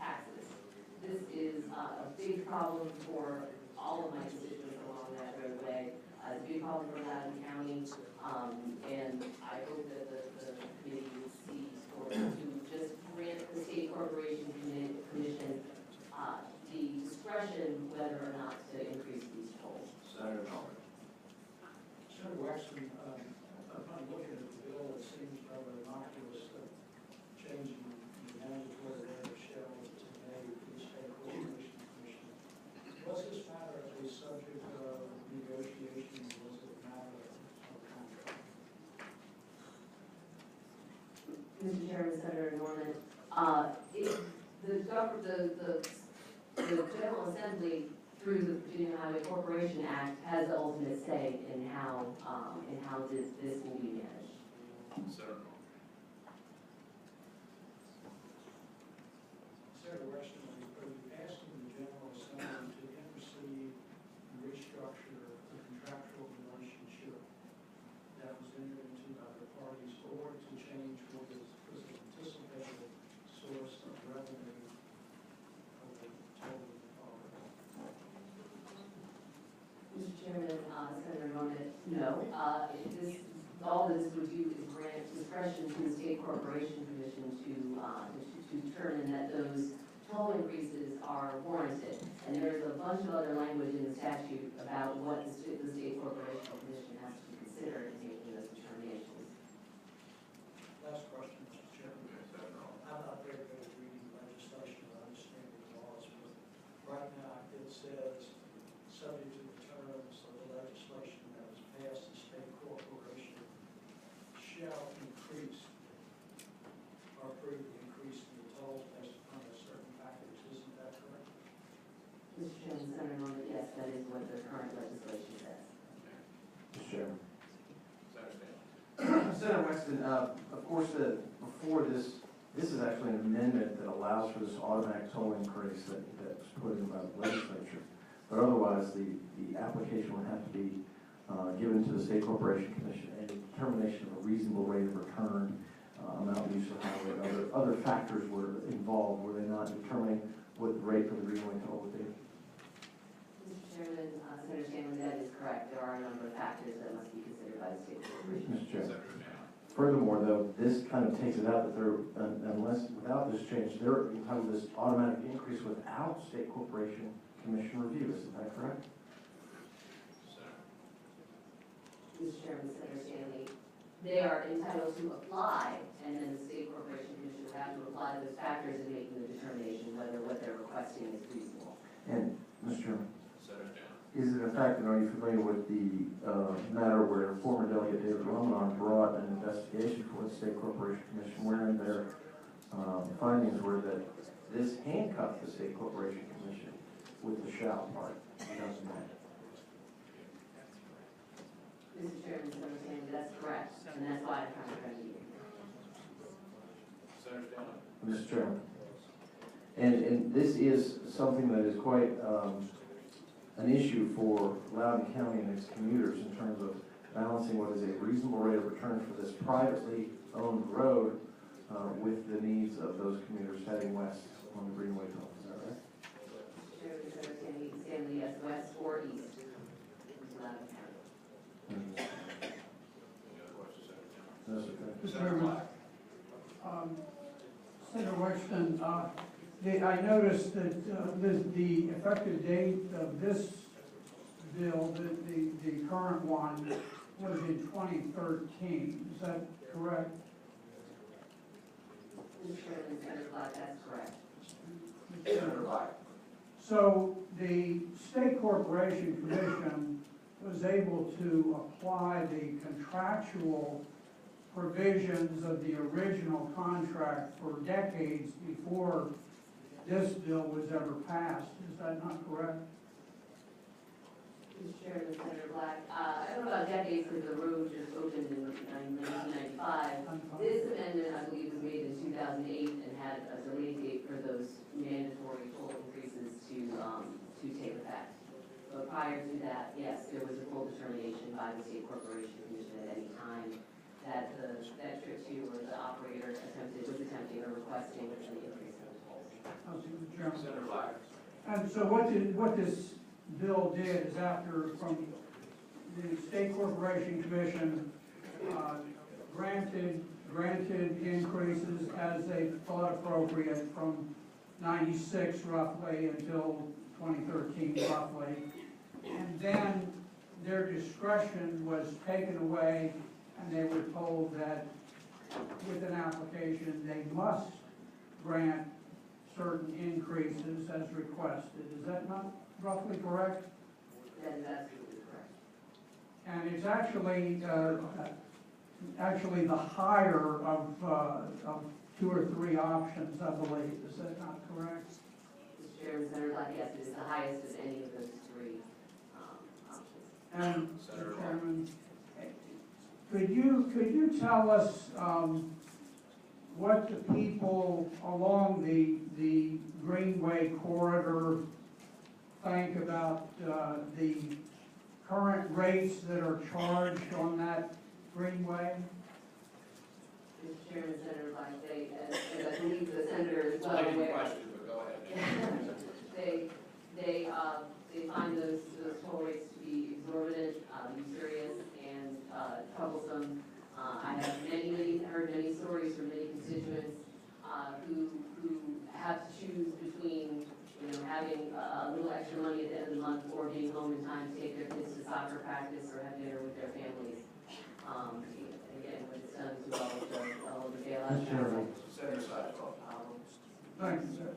taxes. This is a big problem for all of my constituents along that roadway. It's a big problem for Loudoun County, and I hope that the committee will see to just grant the State Corporation Commission the discretion whether or not to increase these tolls. Senator Miller. Senator Waxman, upon looking at the bill, it seems rather innocuous that changing the mandatory rate of shell to pay the State Corporation Commission. Was this matter a subject of negotiation, or was it a matter of contract? Mr. Chairman, Senator Norman, the General Assembly, through the Virginia Highway Corporation Act, has the ultimate say in how this will be managed. Senator Senator Wexton, are you asking the General Assembly to intercede and restructure the contractual relationship that was entered into by the parties, or to change what was an anticipated source of revenue of the total authority? Mr. Chairman, Senator Norman, no. All this would do is grant discretion to the State Corporation Commission to determine that those toll increases are warranted. And there's a bunch of other language in the statute about what the State Corporation Commission has to consider in making those determinations. Last question, Mr. Chairman. I'm not very good at reading legislation or understanding laws, but right now it says, subject to the terms of the legislation that was passed, the State Corporation shall increase or approve the increase in the tolls based upon a certain package. Isn't that correct? Mr. Chairman, Senator Norman, yes, that is what the current legislation says. Mr. Chairman. Senator Senator Wexton, of course, before this is actually an amendment that allows for this automatic toll increase that was put in by the legislature. But otherwise, the application would have to be given to the State Corporation Commission, and a determination of a reasonable rate of return, amount of use of highway, other factors were involved, were they not, determining what the rate for the Greenway toll would be? Mr. Chairman, Senator Stanley, that is correct. There are a number of factors that must be considered by the State Corporation. Mr. Chairman. Furthermore, though, this kind of takes it out that without this change, they're entitled to this automatic increase without State Corporation Commission review. Isn't that correct? Mr. Chairman, Senator Stanley, they are entitled to apply, and then the State Corporation Commission would have to apply those factors in making the determination whether what they're requesting is reasonable. And, Mr. Chairman, is it a fact, and are you familiar with the matter where former Delegate David Romanon brought an investigation for the State Corporation Commission wherein their findings were that this handcuffed the State Corporation Commission with the shall part. It doesn't matter. Mr. Chairman, so I'm saying that's correct, and that's why I'm trying to remedy it. Senator Stanley? Mr. Chairman. And this is something that is quite an issue for Loudoun County and its commuters in terms of balancing what is a reasonable rate of return for this privately owned road with the needs of those commuters heading west on the Greenway Tunnel. Is that right? Mr. Chairman, so I'm saying you can stand yes, west or east. into Loudoun County. Any other questions, Senator Stanley? No, sir. Senator Black? Senator Wexton, I noticed that the effective date of this bill, the current one, was in 2013. Is that correct? Mr. Chairman, Senator Black, that's correct. Senator Black? So the State Corporation Commission was able to apply the contractual provisions of the original contract for decades before this bill was ever passed. Is that not correct? Mr. Chairman, Senator Black, I don't know about decades because the road just opened in 1995. This amendment, I believe, was made in 2008 and had a delay date for those mandatory toll increases to take effect. But prior to that, yes, there was a full determination by the State Corporation Commission at any time that that trip to or the operator was attempting or requesting an increase in the tolls. Senator Black? And so what this bill did is after, from the State Corporation Commission granted increases as they thought appropriate from 96 roughly until 2013 roughly. And then their discretion was taken away and they were told that with an application they must grant certain increases as requested. Is that not roughly correct? That is absolutely correct. And it's actually the higher of two or three options, I believe. Is that not correct? Mr. Chairman, Senator Black, yes, it is the highest of any of those three options. And Mr. Chairman, could you tell us what the people along the Greenway corridor think about the current rates that are charged on that Greenway? Mr. Chairman, Senator Black, as I believe the senator is well It's a lady aware. question, but go ahead. They find those toll rates to be exorbitant, usurious, and troublesome. I have heard many stories from many constituents who have to choose between having a little extra money at the end of the month or being home in time to take their kids to soccer practice or have dinner with their families. Again, when it's done to all of the bailout. Senator Sidewell. Thank you, sir.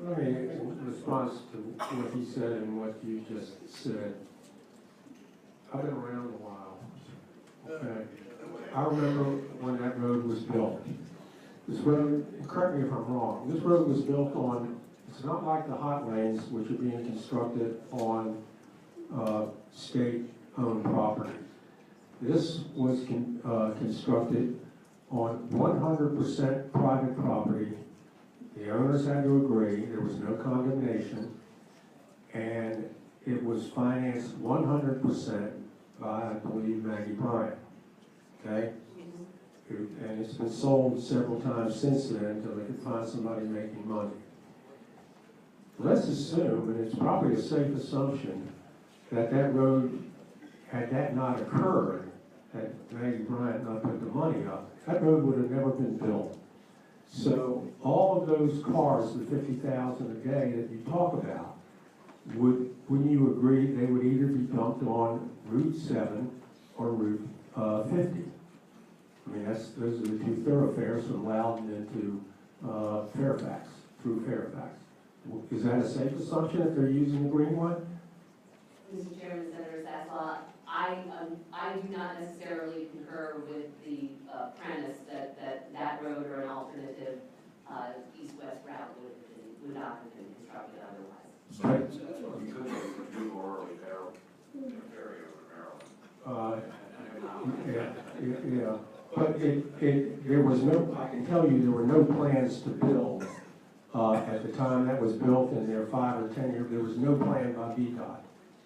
Let me, in response to what he said and what you just said, I've been around a while, okay? I remember when that road was built. This road, correct me if I'm wrong, this road was built on, it's not like the hot lanes which are being constructed on state-owned property. This was constructed on 100% private property. The owners had to agree, there was no condemnation, and it was financed 100% by, I believe, Maggie Bryant, okay? And it's been sold several times since then until they could find somebody making money. Let's assume, and it's probably a safe assumption, that that road, had that not occurred, had Maggie Bryant not put the money up, that road would have never been built. So all of those cars, the 50,000 a day that you talk about, wouldn't you agree they would either be dumped on Route 7 or Route 50? I mean, those are the two thoroughfares from Loudoun into Fairfax, through Fairfax. Is that a safe assumption if they're using the Greenway? Mr. Chairman, Senator Sasslaw, I do not necessarily concur with the premise that road or an alternative east-west route would not have been constructed otherwise. So that's what you could do more early ferry over Maryland. Yeah, but there was no, I can tell you, there were no plans to build, at the time that was built in their 5 or 10 years, there was no plan by VDOT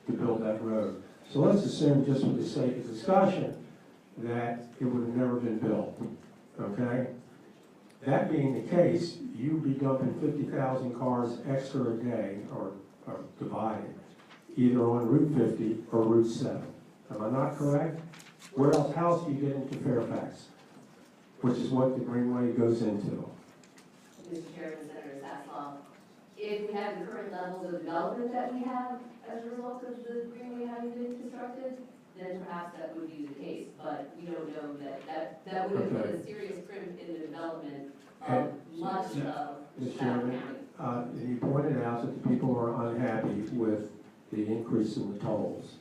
to build that road. So let's assume, just for the sake of discussion, that it would have never been built, okay? That being the case, you'd be dumping 50,000 cars extra a day, or divided, either on Route 50 or Route 7. Am I not correct? Where else, how else do you get into Fairfax? Which is what the Greenway goes into. Mr. Chairman, Senator Sasslaw, if we have the current levels of development that we have as a result of the Greenway having been constructed, then perhaps that would be the case. But we don't know that would have put a serious crimp in the development of much of Mr. Loudoun Chairman, County. he pointed out that the people are unhappy with the increase in the tolls.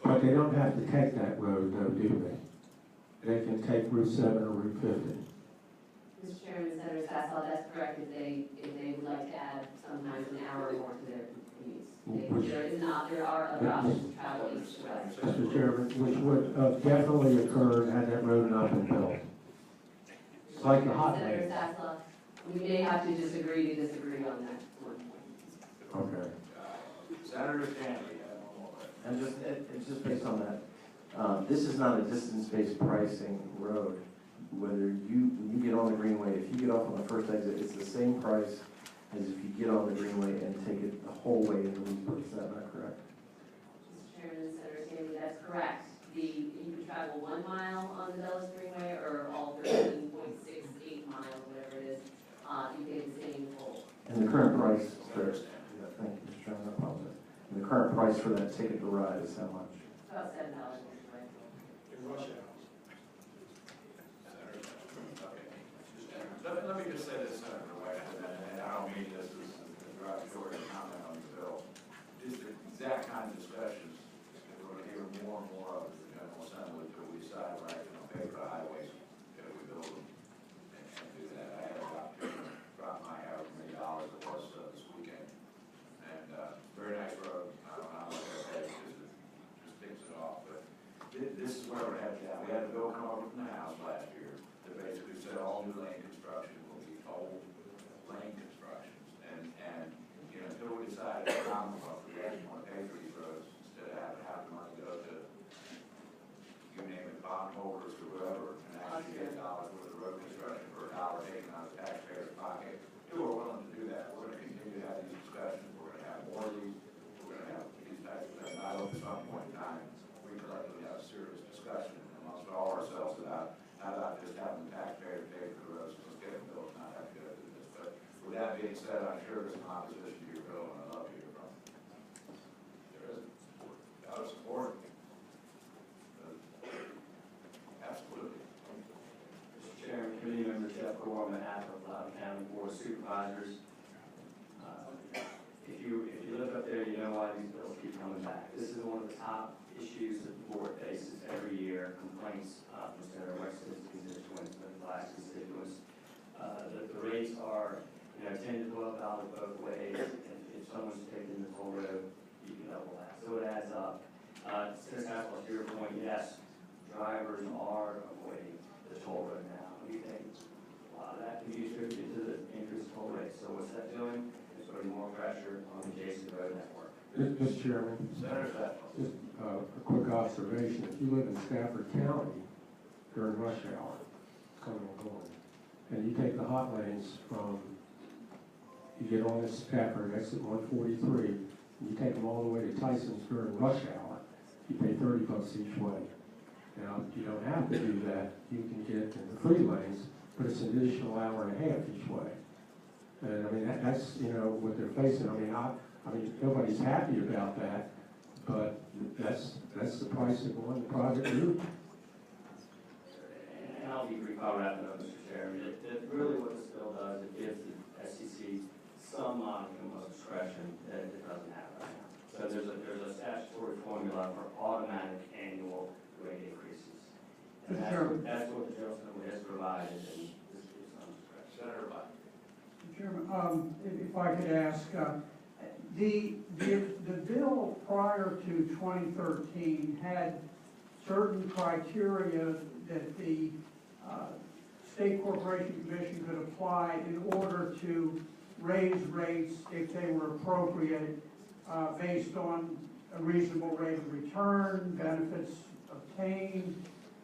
But they don't have to take that road, though, do they? They can take Route 7 or Route 50. Mr. Chairman, Senator Sasslaw, that's correct if they would like to add sometimes an hour or more to their commutes. There are other options to travel east to west. Mr. Chairman, which would have definitely occurred had that road not been built. It's like the hot Senator lane. Sasslaw, we may have to disagree on that one point. Okay. Senator Stanley, And it's just based on that, this is not a distance-based pricing road. When you get on the Greenway, if you get off on the first exit, it's the same price as if you get on the Greenway and take it the whole way into Leesburg. Is that not correct? Mr. Chairman, Senator Stanley, that's correct. You can travel 1 mile on the Dulles Greenway or all 13.68 miles, whatever it is. You pay the same toll. And the current price, thank you, Mr. Chairman, I apologize. And the current price for that ticket to ride is how much? About $7 each way. In rush hour. Let me just say this, Senator West, and I don't mean this as a derogatory comment on the bill. Just the exact kind of discussions that we're going to hear more and more of at the General Assembly until we decide we're actually going to pay for the highways that we build them and do that. I had an opportunity to drop my however many dollars it was this weekend. And very nice road. I don't know how much I paid because it just takes it off. But this is where we're headed now. We had a bill come over from the House last year that basically said all new lane construction will be toll lane constructions. And you know, until we decide at the Commonwealth we actually want to pay for these roads instead of having the money go to, you name it, bondholders or whoever, and actually get dollars worth of road construction for $1 taken out of the taxpayer's pocket. If we're willing to do that, we're going to continue to have these discussions. We're going to have more of these. We're going to have these types of things. I hope at some point in time we collectively have a serious discussion amongst all ourselves about how about just having the taxpayer pay for the roads, let's get them built, not have to go through this. But with that being said, I'm sure there's some opposition to your bill, and I'd love to hear from you. There is support. Out of support. Absolutely. Mr. Chairman, committee member Jeff Gore on behalf of Loudoun County Board of Supervisors. If you look up there, you know why these bills keep coming back. This is one of the top issues that the board faces every year, complaints from Senator Wexler's constituents, and Black's constituents. The rates are, $10 to $12 both ways. If someone's taking the toll road, you can double that. So it adds up. Since that's to your point, yes, drivers are avoiding the toll road now. We think a lot of that can be attributed to the increased toll rates. So what's that doing? It's putting more pressure on the adjacent road network. Mr. Chairman, just a quick observation. If you live in Stafford County during rush hour, coming and going, and you take the hot lanes from, you get on this Stafford, exit 143, and you take them all the way to Tyson's during rush hour, you pay $30 each way. Now, you don't have to do that. You can get in the 3 lanes, but it's an additional hour and a half each way. And I mean, that's, what they're facing. I mean, nobody's happy about that, but that's the price of going the private route. And I'll be brief, I'll wrap it up, Mr. Chairman. Really what this bill does, it gives the SEC some modicum of discretion that it doesn't have right now. So there's a statutory formula for automatic annual rate increases. And that's what the general assembly has provided, and this gives some discretion. Senator Black. Mr. Chairman, if I could ask, the bill prior to 2013 had certain criteria that the State Corporation Commission could apply in order to raise rates if they were appropriate, based on a reasonable rate of return, benefits obtained,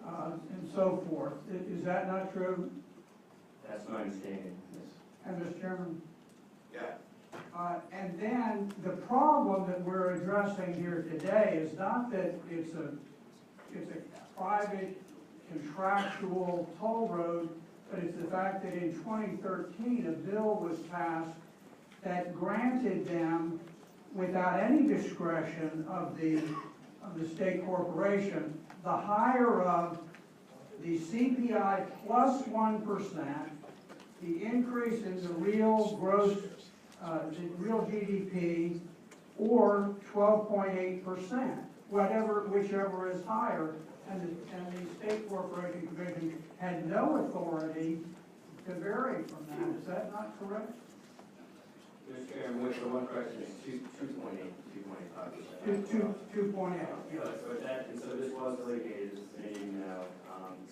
and so forth. Is that not true? That's my understanding, yes. And Mr. Chairman? Yeah. And then the problem that we're addressing here today is not that it's a private contractual toll road, but it's the fact that in 2013, a bill was passed that granted them, without any discretion of the state corporation, the higher of the CPI plus 1%, the increase in the real gross, the real GDP, or 12.8%, whichever is higher. And the State Corporation Commission had no authority to vary from that. Is that not correct? Mr. Chairman, with the one correction, it's 2.8, 2.85%. 2.8. Yeah, so this was litigated, as many of you know,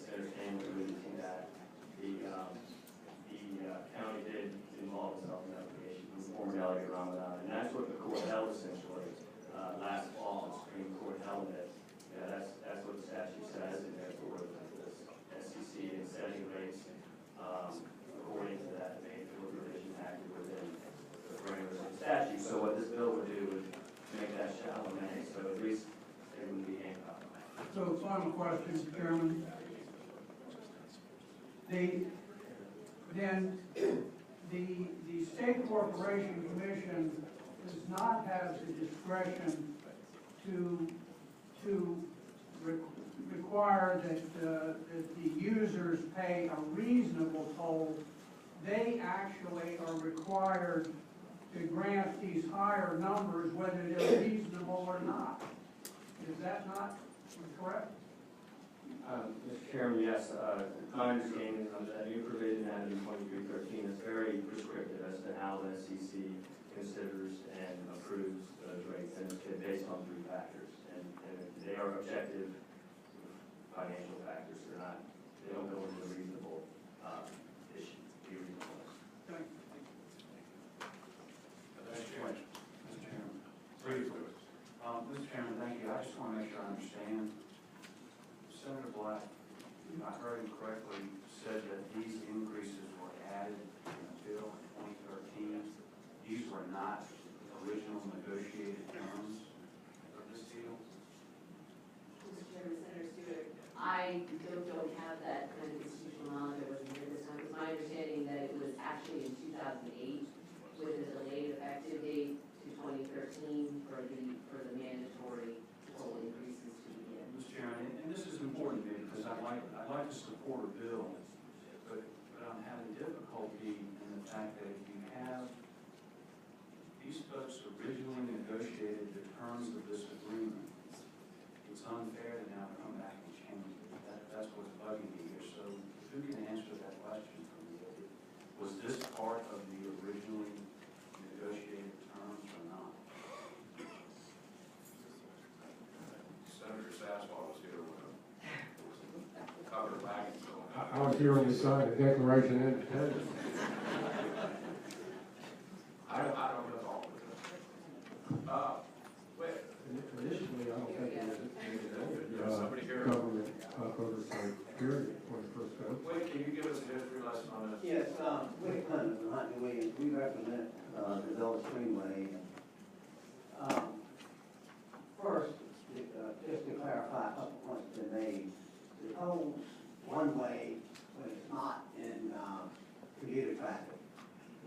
Senator Stanley alluded to that. The county did involve itself in the application, the former delegate Ramadan, and that's what the court held essentially last fall. The Supreme Court held that that's what the statute says, and therefore the SEC is setting rates according to that Mayfield provision acted within the parameters of the statute. So what this bill would do would make that shallow may, so at least it wouldn't be handcuffed. So final question, Mr. Chairman. The State Corporation Commission does not have the discretion to require that the users pay a reasonable toll. They actually are required to grant these higher numbers whether they're reasonable or not. Is that not correct? Mr. Chairman, yes. My understanding is that new provision added in 2313 is very prescriptive as to how the SEC considers and approves those rates, and it's based on 3 factors. And they are objective financial factors. They don't go into the reasonable issue, the reasonableness. Thank you. Mr. Chairman. Briefly. Mr. Chairman, thank you. I just want to make sure I understand. Senator Black, if I heard him correctly, said that these increases were added in the bill in 2013. These were not original negotiated terms of this deal? Mr. Chairman, Senator Stewart, I don't have that kind of institutional knowledge. I wasn't here this time. It's my understanding that it was actually in 2008 with a delayed effective date to 2013 for the mandatory toll increases to begin. Mr. Chairman, and this is important to me because I'd like to support a bill, but I'm having difficulty in the fact that if you have these folks originally negotiated the terms of this agreement, it's unfair to now come back and change it. That's what's bugging me here. So who can answer that question for me? Was this part of the originally negotiated terms or not? Senator Sasslaw was here when covered wagons going. I was here on the side of the Declaration of Independence. I don't know. Wait. Initially, I don't think it was Somebody here. government oversight period when it first got. Wait, can you give us a history lesson on this? Yes, Willie Clinton from Huntley Williams, we represent the Village Greenway. First, just to clarify a couple points that been made, the tolls one way when it's not in commuter traffic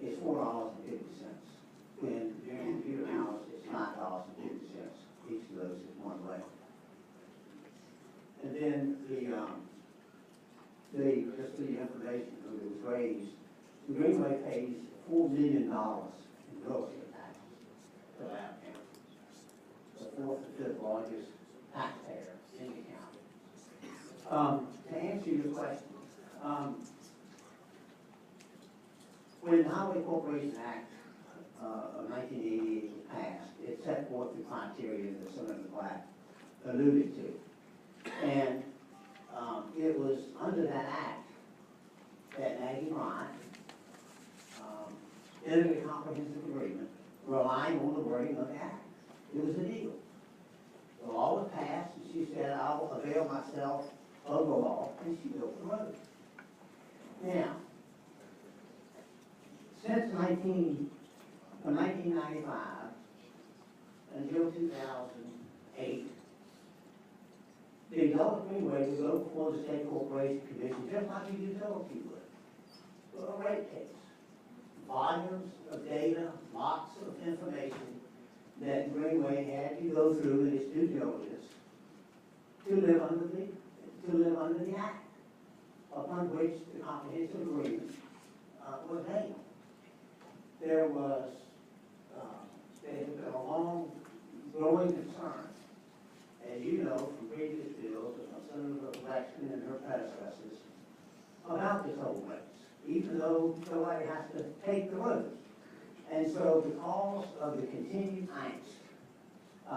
is $4.50. When during commuter hours, it's $9.50. Each of those is one way. And then just the information that was raised, the Greenway pays $4 million in real estate taxes to Loudoun County. The 4th or 5th largest taxpayer in the county. To answer your question, When the Highway Corporation Act of 1988 was passed, it set forth the criteria that Senator Black alluded to. And it was under that act that Maggie Bryant entered a comprehensive agreement relying on the wording of the act. It was a deal. The law was passed, and she said, I will avail myself of the law, and she built the road. Now, since 1995 until 2008, the Gulf Greenway would go before the State Corporation Commission just like a utility would. For a rate case. Volumes of data, lots of information that Greenway had to go through in its due diligence to live under the act upon which the comprehensive agreement was made. There had been a long growing concern, as you know from previous bills of Senator Blackston and her predecessors, about the toll rates, even though nobody has to take the roads. And so because of the continued angst,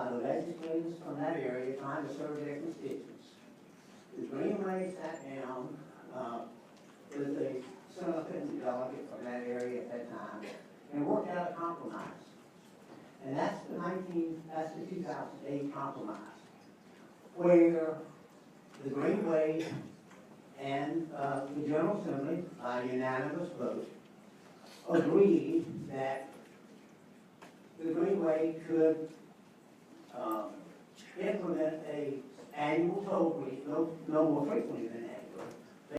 the legislators from that area trying to serve their constituents, the Greenway sat down with a Senator delegate from that area at that time and worked out a compromise. And that's the 2008 compromise, where the Greenway and the General Assembly, by unanimous vote, agreed that the Greenway could implement a annual toll rate, no more frequently than